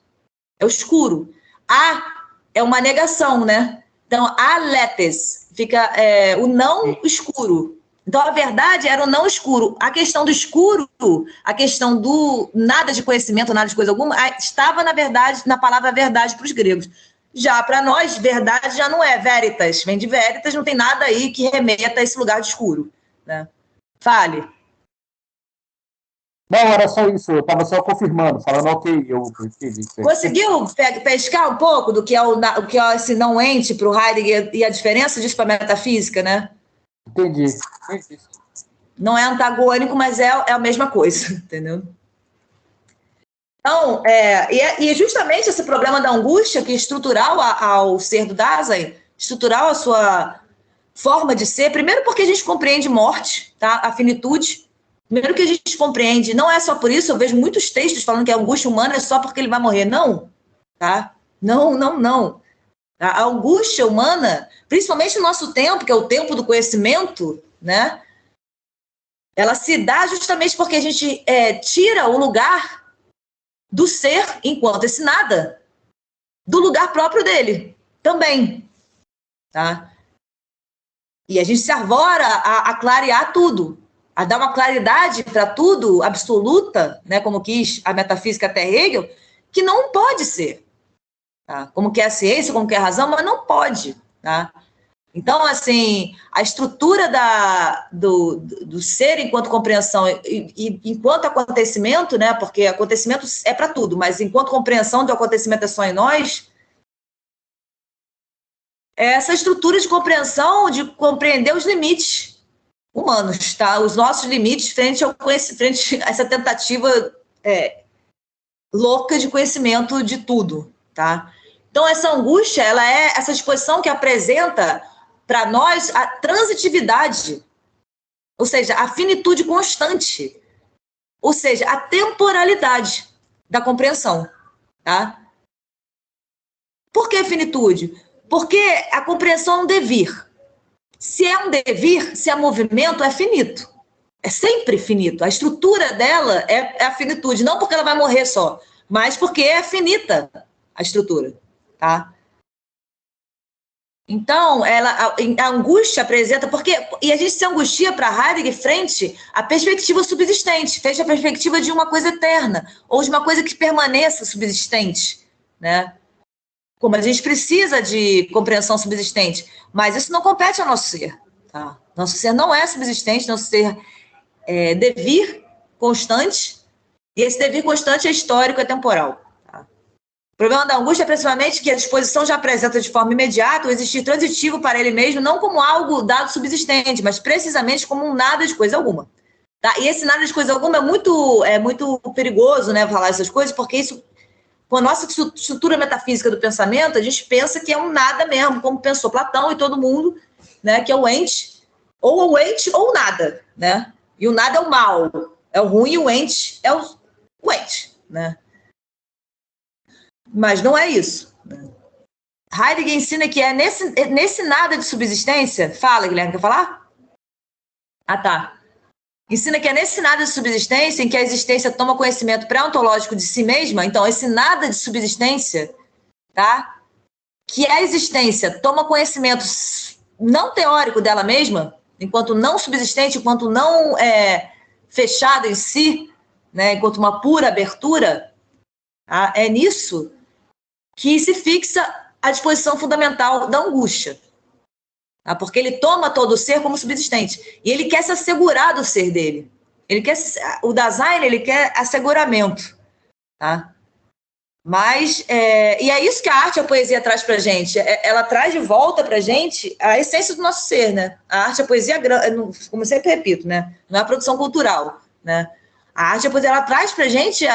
é o escuro. A é uma negação, né? Então, aletes fica o não escuro. Então, a verdade era o não escuro. A questão do escuro, a questão do nada de conhecimento, nada de coisa alguma, estava, na verdade, na palavra verdade para os gregos. Já para nós, verdade já não é veritas. Vem de veritas, não tem nada aí que remeta a esse lugar de escuro. Né? Fale. Não, era só isso. Eu estava só confirmando, falando ok. Eu entendi. Conseguiu pescar um pouco do que é o que é esse não ente para o Heidegger e a diferença disso para a metafísica, né? Entendi. Não é antagônico, mas é a mesma coisa, entendeu? Então, e justamente esse problema da angústia, que é estrutural ao ser do Dasein, estrutural a sua forma de ser, primeiro porque a gente compreende morte, tá? A finitude. Primeiro que a gente compreende, não é só por isso, eu vejo muitos textos falando que a angústia humana é só porque ele vai morrer. Não, tá? Não. A angústia humana, principalmente no nosso tempo, que é o tempo do conhecimento, né? Ela se dá justamente porque a gente tira o lugar do ser, enquanto esse nada, do lugar próprio dele, também. Tá? E a gente se arvora a clarear tudo, a dar uma claridade para tudo, absoluta, né, como quis a metafísica até Hegel, que não pode ser. Tá? Como que é a ciência, como que é a razão, mas não pode. Tá? Então, assim, a estrutura do ser enquanto compreensão e enquanto acontecimento, né, porque acontecimento é para tudo, mas enquanto compreensão do acontecimento é só em nós, é essa estrutura de compreensão, de compreender os limites humanos, tá? Os nossos limites frente a essa tentativa louca de conhecimento de tudo, tá? Então, essa angústia, ela é essa disposição que apresenta para nós a transitividade, ou seja, a finitude constante, ou seja, a temporalidade da compreensão. Tá? Por que finitude? Porque a compreensão é um devir. Se é um devir, se é movimento, é finito. É sempre finito. A estrutura dela é a finitude, não porque ela vai morrer só, mas porque é finita a estrutura. Tá? Então, a angústia apresenta... E a gente se angustia para Heidegger frente à perspectiva subsistente, frente à perspectiva de uma coisa eterna, ou de uma coisa que permaneça subsistente. Né? Como a gente precisa de compreensão subsistente, mas isso não compete ao nosso ser. Tá? Nosso ser não é subsistente, nosso ser é devir constante, e esse devir constante é histórico, é temporal. O problema da angústia é principalmente que a disposição já apresenta de forma imediata o existir transitivo para ele mesmo, não como algo dado subsistente, mas precisamente como um nada de coisa alguma. Tá? E esse nada de coisa alguma é muito perigoso, né, falar essas coisas, porque isso, com a nossa estrutura metafísica do pensamento, a gente pensa que é um nada mesmo, como pensou Platão e todo mundo, né, que é o ente ou o nada. Né? E o nada é o mal, é o ruim, e o ente é o ente. Né? Mas não é isso. Heidegger ensina que é nesse nada de subsistência... Fala, Guilherme, quer falar? Ah, tá. Ensina que é nesse nada de subsistência em que a existência toma conhecimento pré-ontológico de si mesma. Então, esse nada de subsistência, tá? que a existência toma conhecimento não teórico dela mesma, enquanto não subsistente, enquanto não fechado em si, né, enquanto uma pura abertura, tá? É nisso que se fixa a disposição fundamental da angústia. Tá? Porque ele toma todo o ser como subsistente. E ele quer se assegurar do ser dele. O Dasein, ele quer asseguramento. Tá? Mas, e é isso que a arte e a poesia traz para a gente. Ela traz de volta para a gente a essência do nosso ser, né? A arte e a poesia, como eu sempre repito, né? Não é a produção cultural, né? A arte e a poesia, ela traz para a gente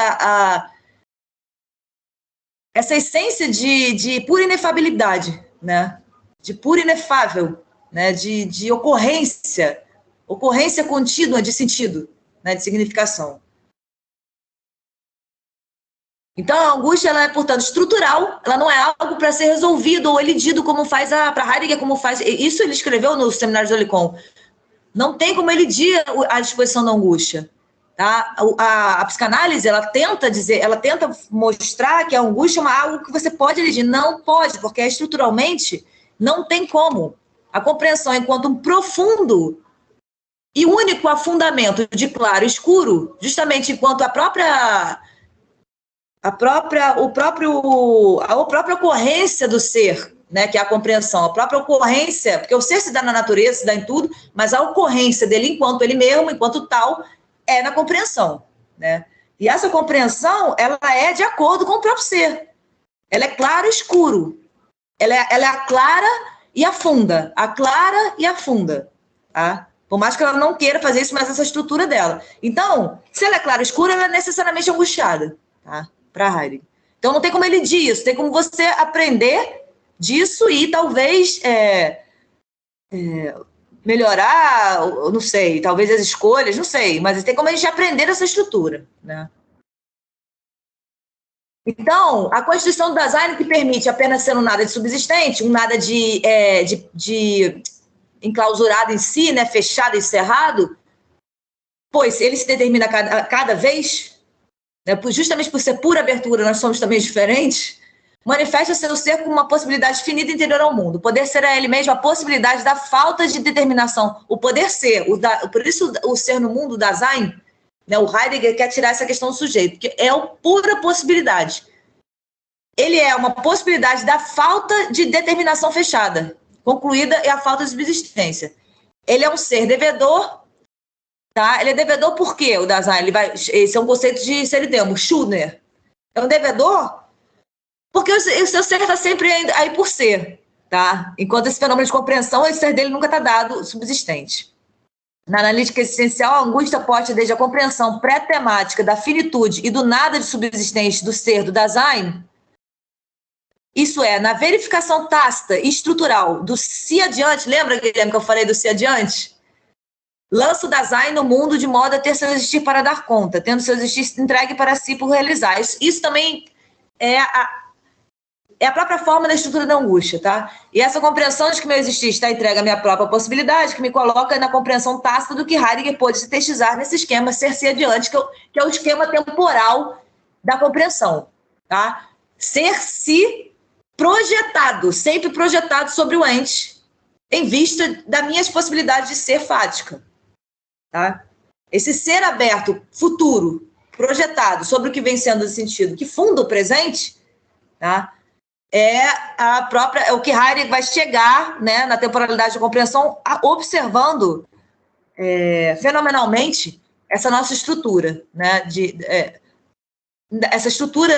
essa essência de pura inefabilidade, né? De pura inefável, né? De ocorrência contínua de sentido, né? De significação. Então, a angústia, ela é, portanto, estrutural, ela não é algo para ser resolvido ou elidido como faz para Heidegger, como faz... Isso ele escreveu no Seminário de Olicon. Não tem como elidir a disposição da angústia. Tá? A psicanálise, ela tenta mostrar que a angústia é algo que você pode elidir. Não pode, porque estruturalmente não tem como. A compreensão enquanto um profundo e único afundamento de claro e escuro, justamente enquanto a própria ocorrência do ser, né, que é a compreensão, a própria ocorrência, porque o ser se dá na natureza, se dá em tudo, mas a ocorrência dele enquanto ele mesmo, enquanto tal, é na compreensão, né? E essa compreensão, ela é de acordo com o próprio ser. Ela é claro e escuro. Ela é a clara e a funda. A clara e a funda, tá? Por mais que ela não queira fazer isso, mas essa estrutura dela. Então, se ela é clara e escura, ela é necessariamente angustiada, tá? Para Heidegger. Então, não tem como ele dizer isso. Tem como você aprender disso e talvez melhorar, não sei, talvez as escolhas, não sei, mas tem como a gente aprender essa estrutura, né? Então, a constituição do Dasein que permite apenas ser um nada de subsistente, um nada de enclausurado em si, né, fechado e cerrado, pois ele se determina cada vez, né, justamente por ser pura abertura, nós somos também diferentes, manifesta seu ser como uma possibilidade finita interior ao mundo. O poder ser a ele mesmo a possibilidade da falta de determinação. O poder ser, por isso o ser no mundo, o Dasein, né, o Heidegger quer tirar essa questão do sujeito, que é a pura possibilidade. Ele é uma possibilidade da falta de determinação fechada. Concluída é a falta de subsistência. Ele é um ser devedor, tá? Ele é devedor por quê, o Dasein? Esse é um conceito de seridemo, Schuner. É um devedor porque o seu ser está sempre aí por ser, tá? Enquanto esse fenômeno de compreensão, o ser dele nunca está dado subsistente. Na analítica existencial, a angústia parte desde a compreensão pré-temática da finitude e do nada de subsistente do ser do Dasein, isso é, na verificação tácita e estrutural do si adiante, lembra, Guilherme, que eu falei do si adiante? Lança o Dasein no mundo de modo a ter seu existir para dar conta, tendo seu existir entregue para si por realizar. Isso também é a própria forma da estrutura da angústia, tá? E essa compreensão de que meu existir está entregue à minha própria possibilidade, que me coloca na compreensão tácita do que Heidegger pôde sintetizar nesse esquema ser-se adiante, que é o esquema temporal da compreensão, tá? Ser-se projetado, sempre projetado sobre o ente, em vista das minhas possibilidades de ser fática, tá? Esse ser aberto, futuro, projetado sobre o que vem sendo de sentido, que funda o presente, tá? É o que Heidegger vai chegar, né, na temporalidade da compreensão, observando fenomenalmente essa nossa estrutura, né, essa estrutura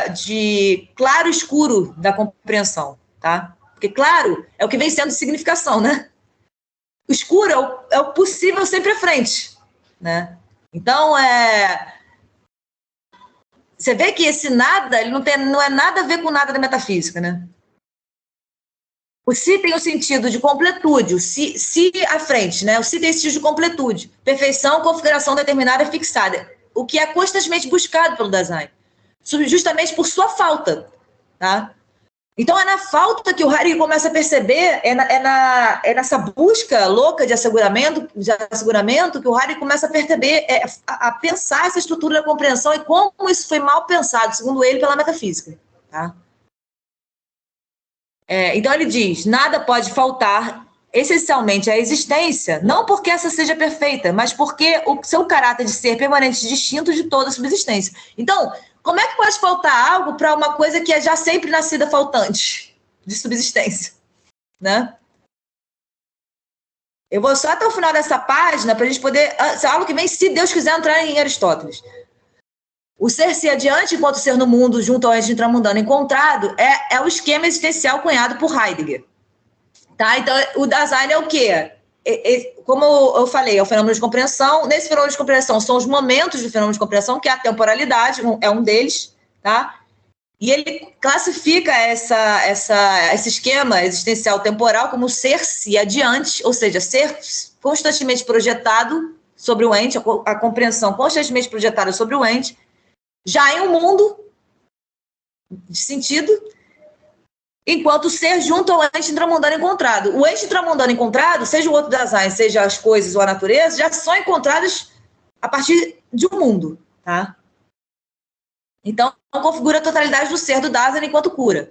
de claro e escuro da compreensão, tá? Porque claro é o que vem sendo de significação, né? O escuro é o possível sempre à frente, né? Então, você vê que esse nada, ele não é nada a ver com nada da metafísica, né? O si tem o sentido de completude, o si à frente, né? O si tem esse sentido de completude, perfeição, configuração determinada e fixada, o que é constantemente buscado pelo Dasein, justamente por sua falta, tá? Então é na falta que o Heidegger começa a perceber, nessa busca louca de asseguramento que o Heidegger começa a perceber, a pensar essa estrutura da compreensão e como isso foi mal pensado, segundo ele, pela metafísica, tá? Então ele diz, nada pode faltar essencialmente à existência, não porque essa seja perfeita, mas porque o seu caráter de ser permanente distinto de toda subsistência. Então, como é que pode faltar algo para uma coisa que é já sempre nascida faltante de subsistência, né? Eu vou só até o final dessa página para a gente poder... É algo que vem, se Deus quiser, entrar em Aristóteles. O ser se adiante enquanto ser no mundo, junto ao ente intramundano encontrado, é o esquema existencial cunhado por Heidegger. Tá? Então, o Dasein é o quê? Como eu falei, é o fenômeno de compreensão. Nesse fenômeno de compreensão são os momentos do fenômeno de compreensão, que é a temporalidade, é um deles, tá? E ele classifica esse esquema existencial temporal como ser-se adiante, ou seja, ser constantemente projetado sobre o ente, a compreensão constantemente projetada sobre o ente, já em um mundo de sentido, enquanto ser junto ao ente intramundano encontrado. O ente intramundano encontrado, seja o outro Dasein, seja as coisas ou a natureza, já são encontradas a partir de um mundo, tá? Então, configura a totalidade do ser do Dasein enquanto cura.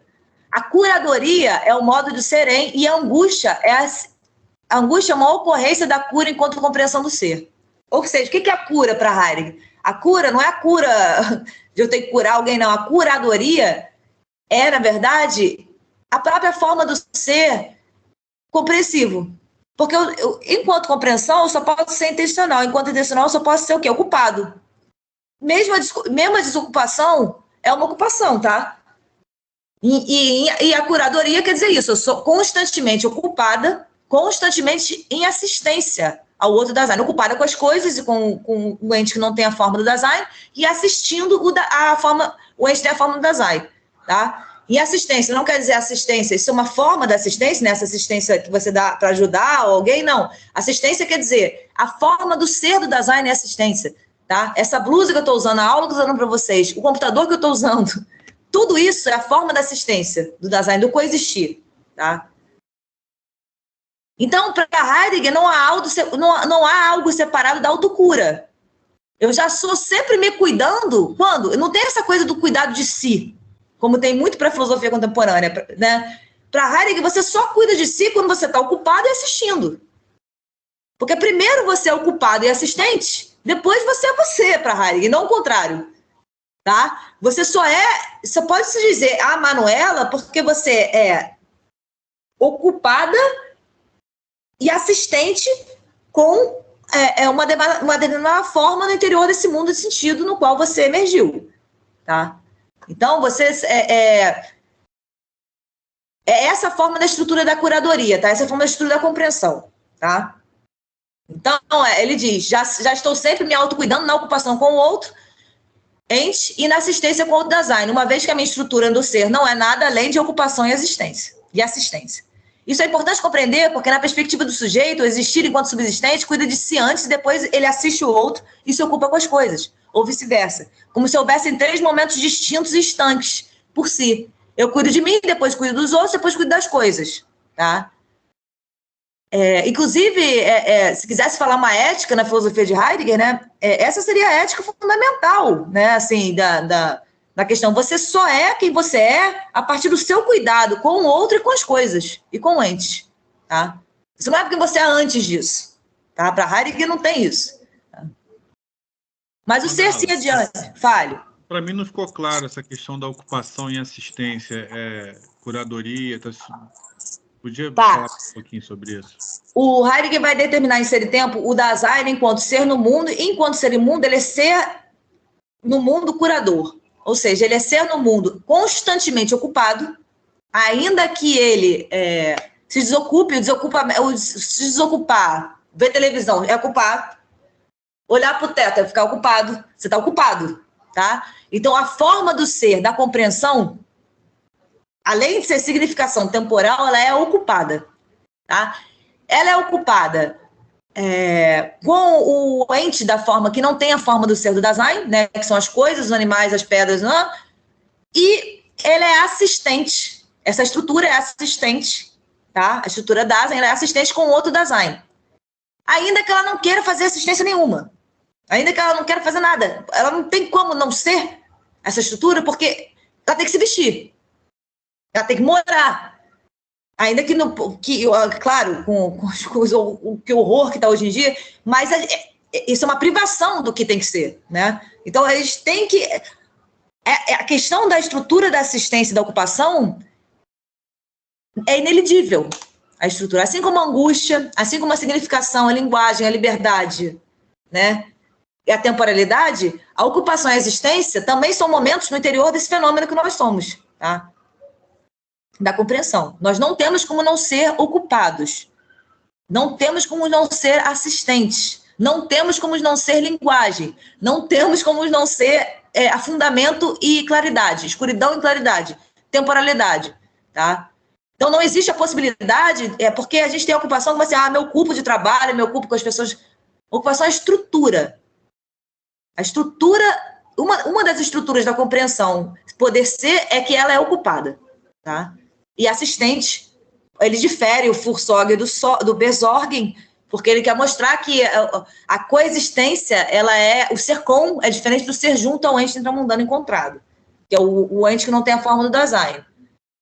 A curadoria é o modo de ser em, e a angústia é uma ocorrência da cura enquanto compreensão do ser. Ou seja, o que é a cura para Heidegger? A cura não é a cura de eu ter que curar alguém, não. A curadoria é, na verdade, a própria forma do ser compreensivo. Porque enquanto compreensão, eu só posso ser intencional. Enquanto intencional, eu só posso ser o quê? Ocupado. Mesmo a desocupação é uma ocupação, tá? E a curadoria quer dizer isso. Eu sou constantemente ocupada, constantemente em assistência ao outro Dasein. Ocupada com as coisas e com o ente que não tem a forma do Dasein e assistindo o ente tem a forma do Dasein, tá? E assistência não quer dizer assistência, isso é uma forma da assistência, né? Essa assistência que você dá para ajudar alguém, não. Assistência quer dizer a forma do ser do Dasein é assistência, tá? Essa blusa que eu estou usando, a aula que eu estou dando para vocês, o computador que eu estou usando, tudo isso é a forma da assistência do Dasein, do coexistir, tá? Então, para Heidegger, não há algo separado da autocura. Eu já sou sempre me cuidando, quando? Não tem essa coisa do cuidado de si, como tem muito para a filosofia contemporânea, né? Para Heidegger, você só cuida de si quando você está ocupado e assistindo. Porque primeiro você é ocupado e assistente, depois você é você, para Heidegger, não o contrário. Tá? Você pode se dizer a Manuela porque você é ocupada e assistente com uma determinada forma no interior desse mundo de sentido no qual você emergiu. Tá? Então, você é essa forma da estrutura da curadoria, tá? Essa forma da estrutura da compreensão, tá? Então, ele diz, já estou sempre me autocuidando na ocupação com o outro ente e na assistência com o outro Dasein, uma vez que a minha estrutura do ser não é nada além de ocupação e assistência. Isso é importante compreender, porque na perspectiva do sujeito, o existir enquanto subsistente cuida de si antes e depois ele assiste o outro e se ocupa com as coisas, ou vice-versa. Como se houvessem 3 momentos distintos e estanques por si. Eu cuido de mim, depois cuido dos outros, depois cuido das coisas. Tá? Inclusive, se quisesse falar uma ética na filosofia de Heidegger, né, essa seria a ética fundamental, né, assim, da questão. Você só é quem você é a partir do seu cuidado com o outro e com as coisas, e com o ente. Tá? Isso não é porque você é antes disso. Tá? Para Heidegger não tem isso. Tá? Mas o ser sim adiante. Fale. Para mim não ficou claro essa questão da ocupação e assistência, curadoria, podia falar um pouquinho sobre isso? O Heidegger vai determinar em Ser e Tempo o Dasein enquanto ser no mundo, e enquanto ser imundo, ele é ser no mundo curador. Ou seja, ele é ser no mundo constantemente ocupado, ainda que ele se desocupe, se desocupar, ver televisão é ocupado, olhar para o teto é ficar ocupado, você está ocupado, tá? Então, a forma do ser, da compreensão, além de ser significação temporal, ela é ocupada. Tá? Ela é ocupada com o ente da forma que não tem a forma do ser do Dasein, né, que são as coisas, os animais, as pedras, não, e ela é assistente. Essa estrutura é assistente. Tá? A estrutura Dasein ela é assistente com o outro Dasein. Ainda que ela não queira fazer assistência nenhuma. Ainda que ela não queira fazer nada. Ela não tem como não ser essa estrutura, porque ela tem que se vestir. Ela tem que morar. Ainda que, claro, com o horror que está hoje em dia, mas isso é uma privação do que tem que ser, né? Então, eles têm que... A questão da estrutura da assistência e da ocupação é inelidível, a estrutura. Assim como a angústia, assim como a significação, a linguagem, a liberdade, né? E a temporalidade, a ocupação e a existência também são momentos no interior desse fenômeno que nós somos, tá? Da compreensão. Nós não temos como não ser ocupados. Não temos como não ser assistentes. Não temos como não ser linguagem. Não temos como não ser afundamento e claridade. Escuridão e claridade. Temporalidade. Tá? Então, não existe a possibilidade, porque a gente tem a ocupação como assim, me ocupo de trabalho, me ocupo com as pessoas. Ocupação é estrutura. A estrutura, uma das estruturas da compreensão poder ser é que ela é ocupada. Tá? E assistente, ele difere o Fursorgen do Besorgen, porque ele quer mostrar que a coexistência, ela o ser com é diferente do ser junto ao ente intramundano encontrado, que é o ente que não tem a forma do Dasein.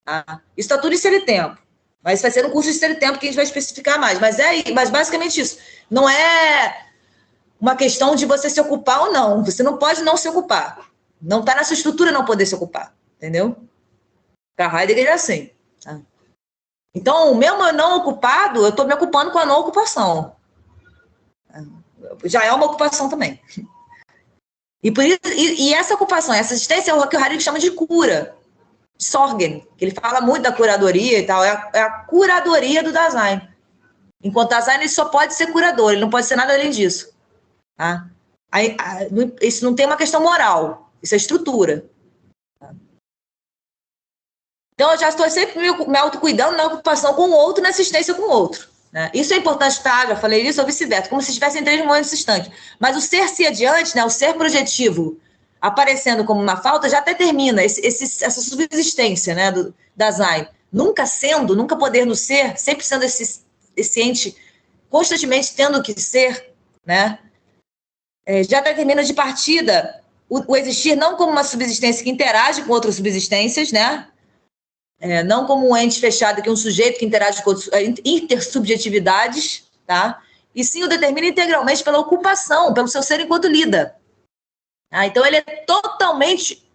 Tá? Isso está tudo em Ser e Tempo, mas vai ser no curso de Ser e Tempo que a gente vai especificar mais, mas basicamente isso. Não é uma questão de você se ocupar ou não, você não pode não se ocupar, não está nessa estrutura não poder se ocupar, entendeu? Para Heidegger é assim. Tá? Então, mesmo não ocupado, eu estou me ocupando com a não ocupação. Já é uma ocupação também. E essa ocupação, essa assistência é o que o Heidegger chama de cura. Sorgen, que ele fala muito da curadoria e tal, é a curadoria do Dasein. Enquanto Dasein, ele só pode ser curador, ele não pode ser nada além disso. Tá? Isso não tem uma questão moral, isso é estrutura. Então, eu já estou sempre me autocuidando na ocupação com o outro, na assistência com o outro. Né? Isso é importante, tá? Já falei isso, ou vice-versa, como se estivessem em 3 momentos distantes. Mas o ser-se adiante, né, o ser projetivo, aparecendo como uma falta, já determina essa subsistência, né, do Dasein. Nunca sendo, nunca podendo ser, sempre sendo esse ente constantemente tendo que ser, né, já determina de partida o existir não como uma subsistência que interage com outras subsistências, né, não como um ente fechado, que é um sujeito que interage com outras intersubjetividades, tá? E sim o determina integralmente pela ocupação, pelo seu ser enquanto lida. Então,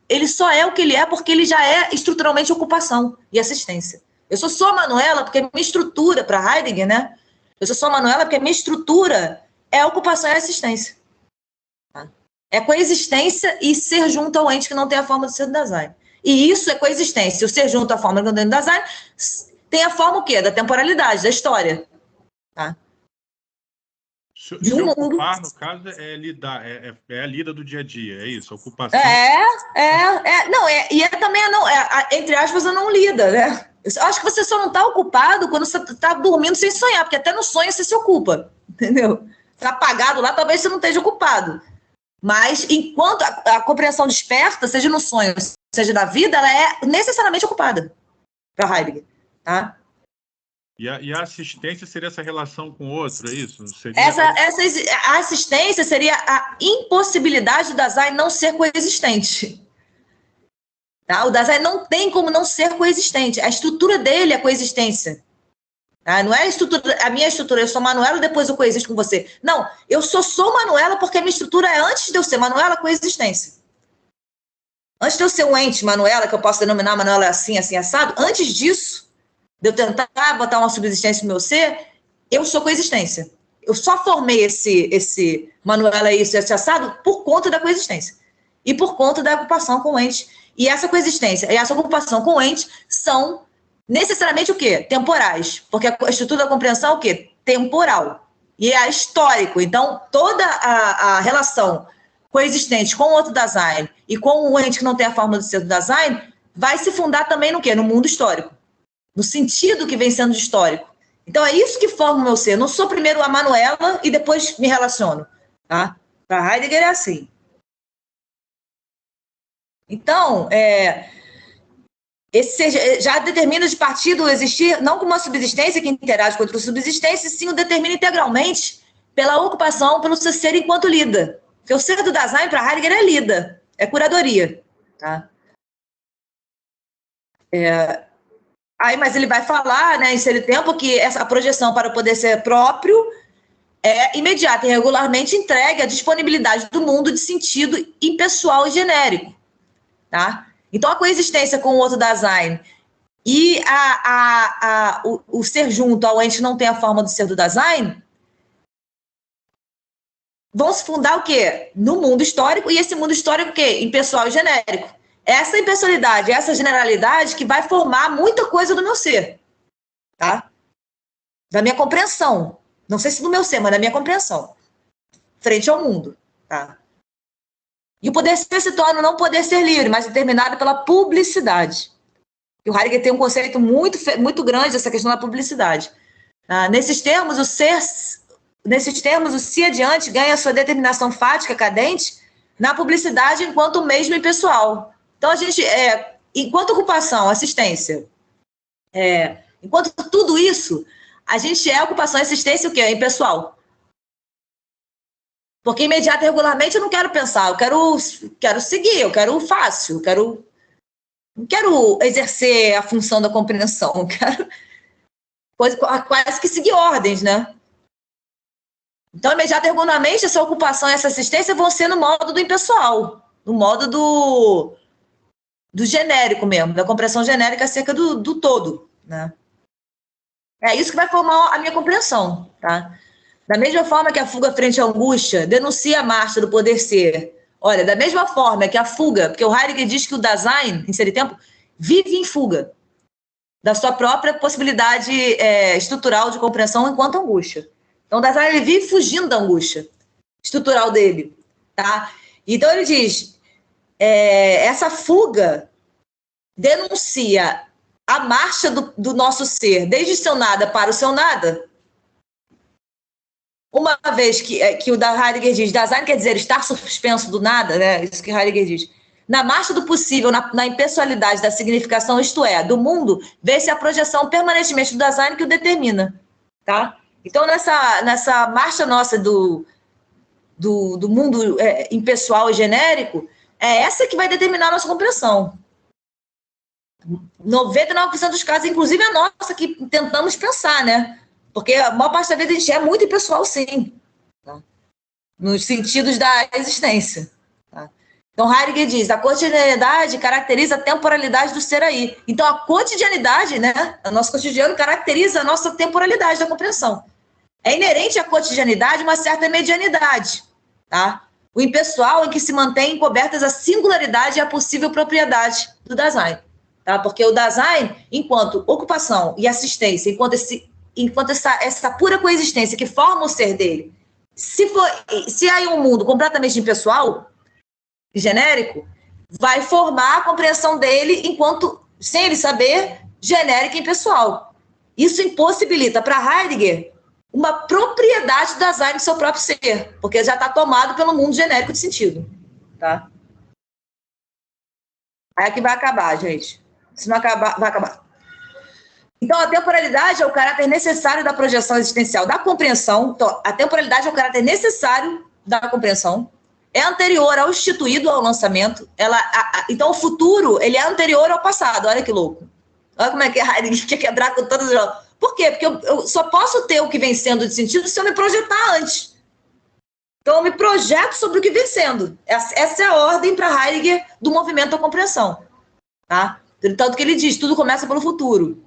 ele só é o que ele é porque ele já é estruturalmente ocupação e assistência. Eu sou a Manuela porque minha estrutura, para Heidegger, né? Eu sou a Manuela porque minha estrutura é ocupação e assistência. Tá? É coexistência e ser junto ao ente que não tem a forma do ser do Dasein. E isso é coexistência. O ser junto à forma do Dasein tem a forma o quê? Da temporalidade, da história. Tá? Se ocupar, no caso, é lidar, é a lida do dia a dia, é isso, a ocupação. Entre aspas, eu não lida, né? Eu acho que você só não está ocupado quando você está dormindo sem sonhar, porque até no sonho você se ocupa, entendeu? Está apagado lá, talvez você não esteja ocupado. Mas enquanto a compreensão desperta, seja no sonho, seja na vida, ela é necessariamente ocupada, para Heidegger, tá? E a assistência seria essa relação com o outro, é isso? A assistência seria a impossibilidade do Dasein não ser coexistente. Tá? O Dasein não tem como não ser coexistente. A estrutura dele é coexistência. Tá? Não é a minha estrutura, eu sou Manuela, depois eu coexisto com você. Não, eu sou Manuela porque a minha estrutura é antes de eu ser Manuela, coexistência. Antes de eu ser um ente Manuela, que eu posso denominar Manuela assim, assim, assado, antes disso, de eu tentar botar uma subsistência no meu ser, eu sou coexistência. Eu só formei esse Manuela isso, esse assado, por conta da coexistência. E por conta da ocupação com o ente. E essa coexistência e essa ocupação com o ente são necessariamente o quê? Temporais. Porque a estrutura da compreensão é o quê? Temporal. E é histórico. Então, toda a relação coexistente com o outro Dasein e com o ente que não tem a forma do ser do Dasein vai se fundar também no quê? No mundo histórico. No sentido que vem sendo histórico. Então, é isso que forma o meu ser. Eu não sou primeiro a Manuela e depois me relaciono. Tá? Para Heidegger é assim. Então, já determina de partida o existir, não como uma subsistência que interage com outra subsistência, sim o determina integralmente pela ocupação, pelo seu ser enquanto lida. Porque o ser do Dasein, para Heidegger, é lida, é curadoria. Tá? Mas ele vai falar, né, em Ser Tempo, que essa projeção para o poder ser próprio é imediata e regularmente entregue à disponibilidade do mundo de sentido impessoal e genérico. Tá? Então, a coexistência com o outro Dasein e o ser junto ao ente que não tem a forma do ser do Dasein vão se fundar o quê? No mundo histórico, e esse mundo histórico o quê? Impessoal e genérico. Essa impessoalidade, essa generalidade que vai formar muita coisa do meu ser, tá? Da minha compreensão. Não sei se do meu ser, mas da minha compreensão. Frente ao mundo, tá? E o poder ser se torna não poder ser livre, mas determinado pela publicidade. E o Heidegger tem um conceito muito grande dessa questão da publicidade. Nesses termos, o si adiante ganha sua determinação fática cadente na publicidade enquanto mesmo impessoal. Então, a gente, enquanto ocupação, assistência, enquanto tudo isso, a gente ocupação e assistência o quê? Impessoal. Porque imediato e regularmente eu não quero pensar, eu quero seguir, eu quero fácil, não quero exercer a função da compreensão, eu quero quase que seguir ordens, né? Então, imediato e regularmente, essa ocupação e essa assistência vão ser no modo do impessoal, no modo do genérico mesmo, da compreensão genérica acerca do todo, né? É isso que vai formar a minha compreensão, tá? Da mesma forma que a fuga frente à angústia denuncia a marcha do poder ser. Olha, da mesma forma que a fuga, porque o Heidegger diz que o Dasein, em Ser Tempo, vive em fuga da sua própria possibilidade estrutural de compreensão enquanto angústia. Então, o Dasein ele vive fugindo da angústia estrutural dele, tá? Então, ele diz, essa fuga denuncia a marcha do nosso ser, desde o seu nada para o seu nada. Uma vez que o Heidegger diz, Dasein quer dizer estar suspenso do nada, né? Isso que Heidegger diz. Na marcha do possível, na impessoalidade da significação, isto é, do mundo, vê-se a projeção permanentemente do Dasein que o determina, tá? Então, nessa marcha nossa do mundo impessoal e genérico, é essa que vai determinar a nossa compreensão. 99% dos casos, inclusive a nossa, que tentamos pensar, né? Porque a maior parte da vida a gente é muito impessoal, sim. Tá? Nos sentidos da existência. Tá? Então, Heidegger diz, a cotidianidade caracteriza a temporalidade do ser aí. Então, a cotidianidade, né? O nosso cotidiano caracteriza a nossa temporalidade da compreensão. É inerente à cotidianidade uma certa medianidade. Tá? O impessoal em que se mantém encobertas a singularidade e a possível propriedade do Dasein. Tá? Porque o Dasein, enquanto ocupação e assistência, enquanto essa pura coexistência que forma o ser dele, se há um mundo completamente impessoal, genérico, vai formar a compreensão dele enquanto, sem ele saber, genérica e impessoal. Isso impossibilita para Heidegger uma propriedade do Dasein do seu próprio ser, porque já está tomado pelo mundo genérico de sentido. Tá? Aí é que vai acabar, gente. Se não acabar, vai acabar. Então, a temporalidade é o caráter necessário da projeção existencial da compreensão. Então, a temporalidade é o caráter necessário da compreensão. É anterior ao instituído, ao lançamento. Então, o futuro, ele é anterior ao passado. Olha que louco. Olha como é que Heidegger quer quebrar com todas as... Por quê? Porque eu só posso ter o que vem sendo de sentido se eu me projetar antes. Então, eu me projeto sobre o que vem sendo. Essa é a ordem para Heidegger do movimento da compreensão. Tá? Tanto que ele diz, tudo começa pelo futuro.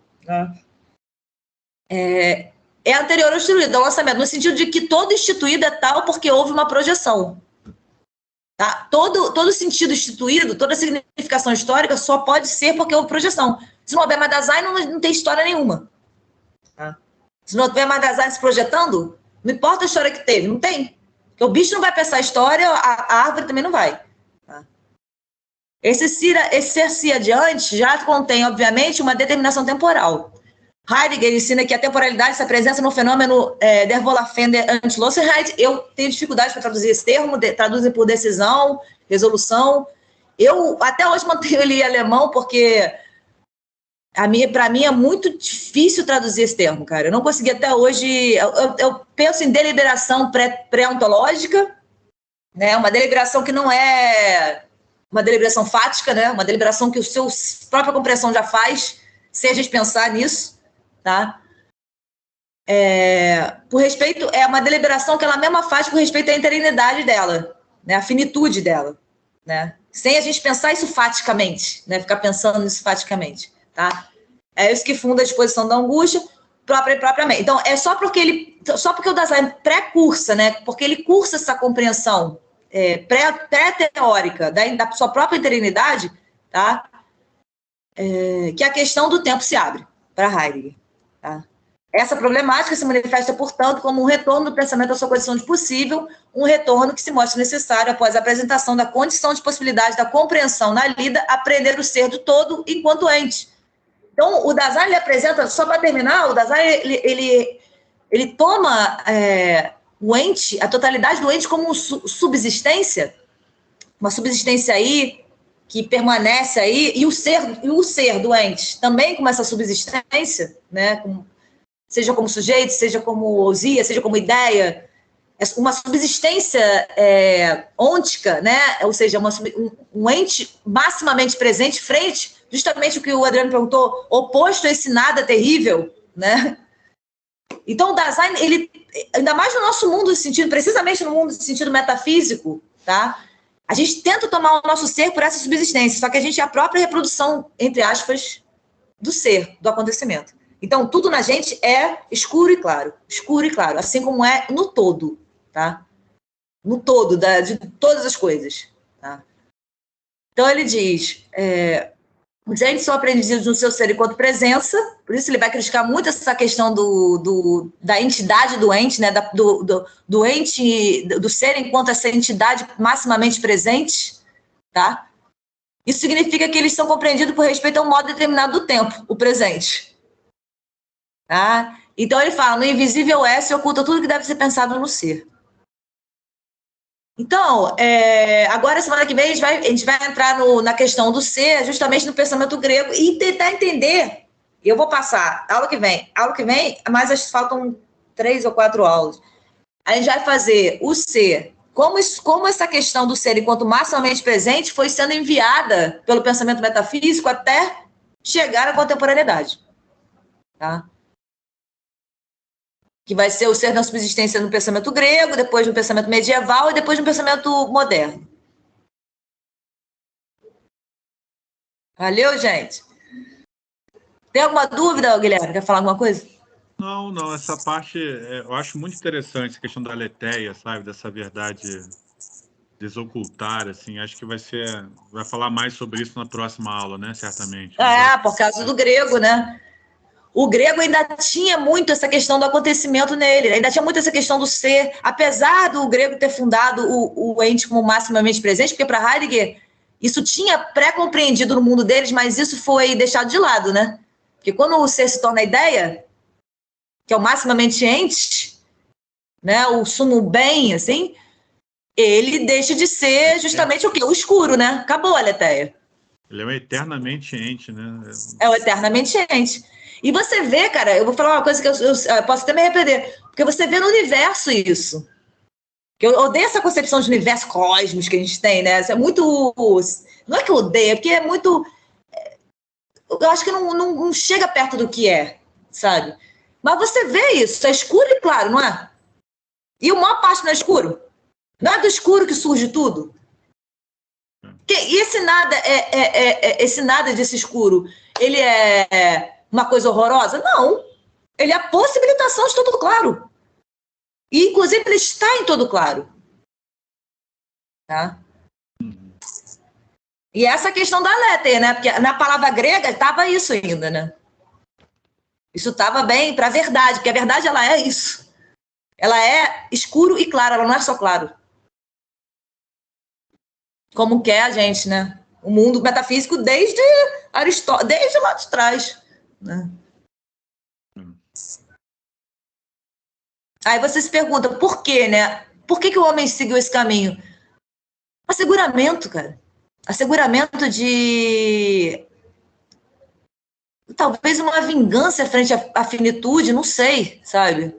É anterior ao instituído, ao lançamento, no sentido de que todo instituído é tal porque houve uma projeção. Tá? Todo sentido instituído, toda significação histórica só pode ser porque houve projeção. Se não houver mais Dasein, não tem história nenhuma. Tá? Se não houver mais Dasein se projetando, não importa a história que teve, não tem. Porque o bicho não vai pensar a história, a árvore também não vai. Tá? Esse ser-se adiante já contém, obviamente, uma determinação temporal. Heidegger ensina que a temporalidade se apresenta no fenômeno der Wohlafender Entschlossenheit. Eu tenho dificuldade para traduzir esse termo, traduzem por decisão, resolução. Eu até hoje mantenho ele em alemão, porque para mim é muito difícil traduzir esse termo, cara. Eu não consegui até hoje... Eu penso em deliberação pré-ontológica, né? Uma deliberação que não é uma deliberação fática, né? Uma deliberação que a sua própria compreensão já faz, sem a gente pensar nisso, tá? Por respeito, é uma deliberação que ela mesma faz por respeito à eternidade dela, né? A finitude dela, né? Sem a gente pensar isso faticamente, né? Ficar pensando nisso faticamente, tá? É isso que funda a disposição da angústia propriamente. Então, é só porque o Dasein pré-cursa, né? Porque ele cursa essa compreensão pré-teórica da sua própria eternidade, tá? Que a questão do tempo se abre para Heidegger, tá? Essa problemática se manifesta, portanto, como um retorno do pensamento à sua condição de possível, um retorno que se mostra necessário após a apresentação da condição de possibilidade da compreensão na lida, aprender o ser do todo enquanto ente. Então, o Dasein, ele apresenta, só para terminar, o Dasein, ele toma o ente, a totalidade do ente como subsistência, uma subsistência aí, que permanece aí, e o ser do ente também com essa subsistência, né, seja como sujeito, seja como ousia, seja como ideia, uma subsistência ôntica, né, ou seja, um ente maximamente presente frente, justamente o que o Adriano perguntou, oposto a esse nada terrível, né? Então, o Dasein, ele, ainda mais no nosso mundo, precisamente no mundo de sentido metafísico, tá? A gente tenta tomar o nosso ser por essa subsistência, só que a gente é a própria reprodução, entre aspas, do ser, do acontecimento. Então, tudo na gente é escuro e claro, assim como é no todo, tá? No todo, de todas as coisas, tá? Então, ele diz, os entes são apreendidos no seu ser enquanto presença, por isso ele vai criticar muito essa questão da entidade do ente, né? Do ente, do ser enquanto essa entidade maximamente presente, tá? Isso significa que eles são compreendidos por respeito a um modo determinado do tempo, o presente. Tá? Então ele fala, no invisível S oculta tudo que deve ser pensado no ser. Então, agora semana que vem a gente vai entrar na questão do ser, justamente no pensamento grego, e tentar entender. Eu vou passar aula que vem, mas acho que faltam 3 ou 4 aulas. A gente vai fazer o ser, como essa questão do ser enquanto maximamente presente foi sendo enviada pelo pensamento metafísico até chegar à contemporaneidade. Tá? Que vai ser o ser na subsistência no pensamento grego, depois no pensamento medieval e depois no pensamento moderno. Valeu, gente? Tem alguma dúvida, Guilherme? Quer falar alguma coisa? Não, essa parte eu acho muito interessante, a questão da aletheia, sabe? Dessa verdade desocultar, assim, acho que vai falar mais sobre isso na próxima aula, né? Certamente. Por causa do grego, né? O grego ainda tinha muito essa questão do acontecimento nele, ainda tinha muito essa questão do ser, apesar do grego ter fundado o ente como maximamente presente, porque para Heidegger isso tinha pré-compreendido no mundo deles, mas isso foi deixado de lado, né? Porque quando o ser se torna a ideia, que é o maximamente ente, né, o sumo bem, assim, ele deixa de ser justamente o quê? O escuro, né? Acabou a aletheia. Ele é um eternamente ente, né? É o eternamente ente. E você vê, cara, eu vou falar uma coisa que eu posso até me arrepender, porque você vê no universo isso. Eu odeio essa concepção de universo cósmico que a gente tem, né? Isso é muito... Não é que eu odeio, é porque é muito... Eu acho que não chega perto do que é, sabe? Mas você vê isso, é escuro e claro, não é? E a maior parte não é escuro. Não é do escuro que surge tudo. E esse nada desse escuro, ele é uma coisa horrorosa? Não. Ele é a possibilitação de todo claro. E, inclusive, ele está em todo claro. Tá? E essa questão da aletheia, né? Porque na palavra grega estava isso ainda, né? Isso estava bem para a verdade, porque a verdade ela é isso. Ela é escuro e claro, ela não é só claro. Como quer a gente, né? O mundo metafísico desde Aristóteles, desde lá de trás. Né? Aí você se pergunta, por quê, né? Por que o homem seguiu esse caminho? Asseguramento, cara. Asseguramento de... Talvez uma vingança frente à finitude, não sei, sabe?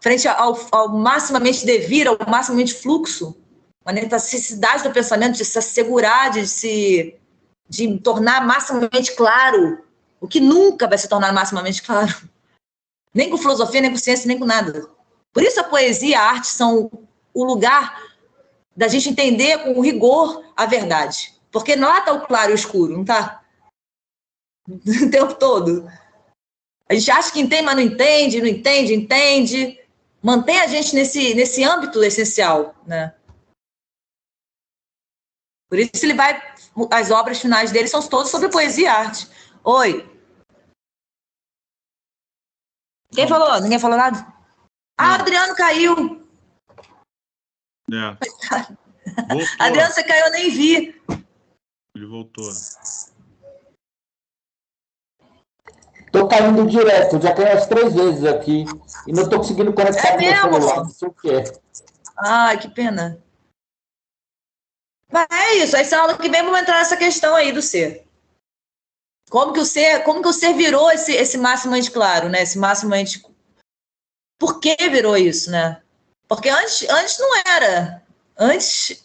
Frente ao maximamente devir, ao maximamente fluxo. Uma necessidade do pensamento de se assegurar, de tornar maximamente claro O que nunca vai se tornar maximamente claro. Nem com filosofia, nem com ciência, nem com nada. Por isso a poesia e a arte são o lugar da gente entender com rigor a verdade. Porque lá está o claro e o escuro, não está? O tempo todo. A gente acha que entende, mas não entende, não entende, entende. Mantém a gente nesse âmbito essencial, né? Por isso ele vai... As obras finais dele são todas sobre poesia e arte. Oi. Quem falou? Ninguém falou nada? Ah, Adriano caiu. Voltou. Adriano, você caiu, eu nem vi. Ele voltou. Tô caindo direto, já caí umas 3 vezes aqui e não tô conseguindo conectar com o meu celular, não sei o que é. Ai, que pena. Mas é isso, essa aula que vem vamos entrar nessa questão aí do ser. Como que o ser virou esse maximamente claro, né? Esse maximamente... Por que virou isso, né? Porque antes não era. Antes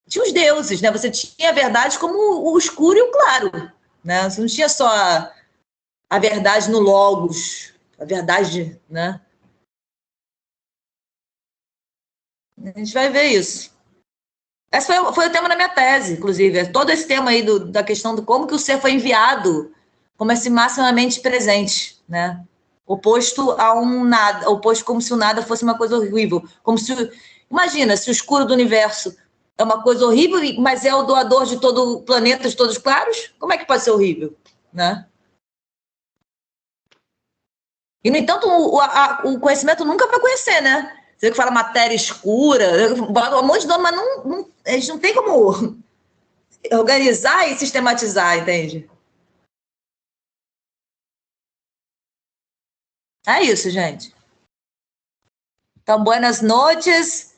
tinha os deuses, né? Você tinha a verdade como o escuro e o claro, né? Você não tinha só a verdade no logos, a verdade, né? A gente vai ver isso. Esse foi o tema da minha tese, inclusive. Todo esse tema aí da questão do como que o ser foi enviado como esse maximamente presente, né? Oposto a um nada, oposto como se o nada fosse uma coisa horrível. Imagina, se o escuro do universo é uma coisa horrível, mas é o doador de todo o planeta, de todos os claros, como é que pode ser horrível, né? E, no entanto, o conhecimento nunca vai conhecer, né? Você que fala matéria escura, um monte de nome, mas a gente não tem como organizar e sistematizar, entende? É isso, gente. Então, buenas noches.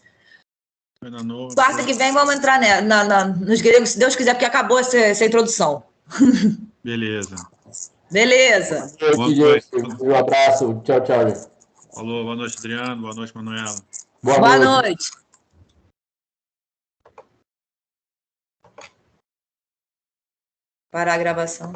Quarta que vem vamos entrar nos gregos, se Deus quiser, porque acabou essa introdução. Beleza. Beleza. Um abraço. Tchau, tchau. Falou, boa noite, Adriano. Boa noite, Manuela. Boa noite. Parar a gravação.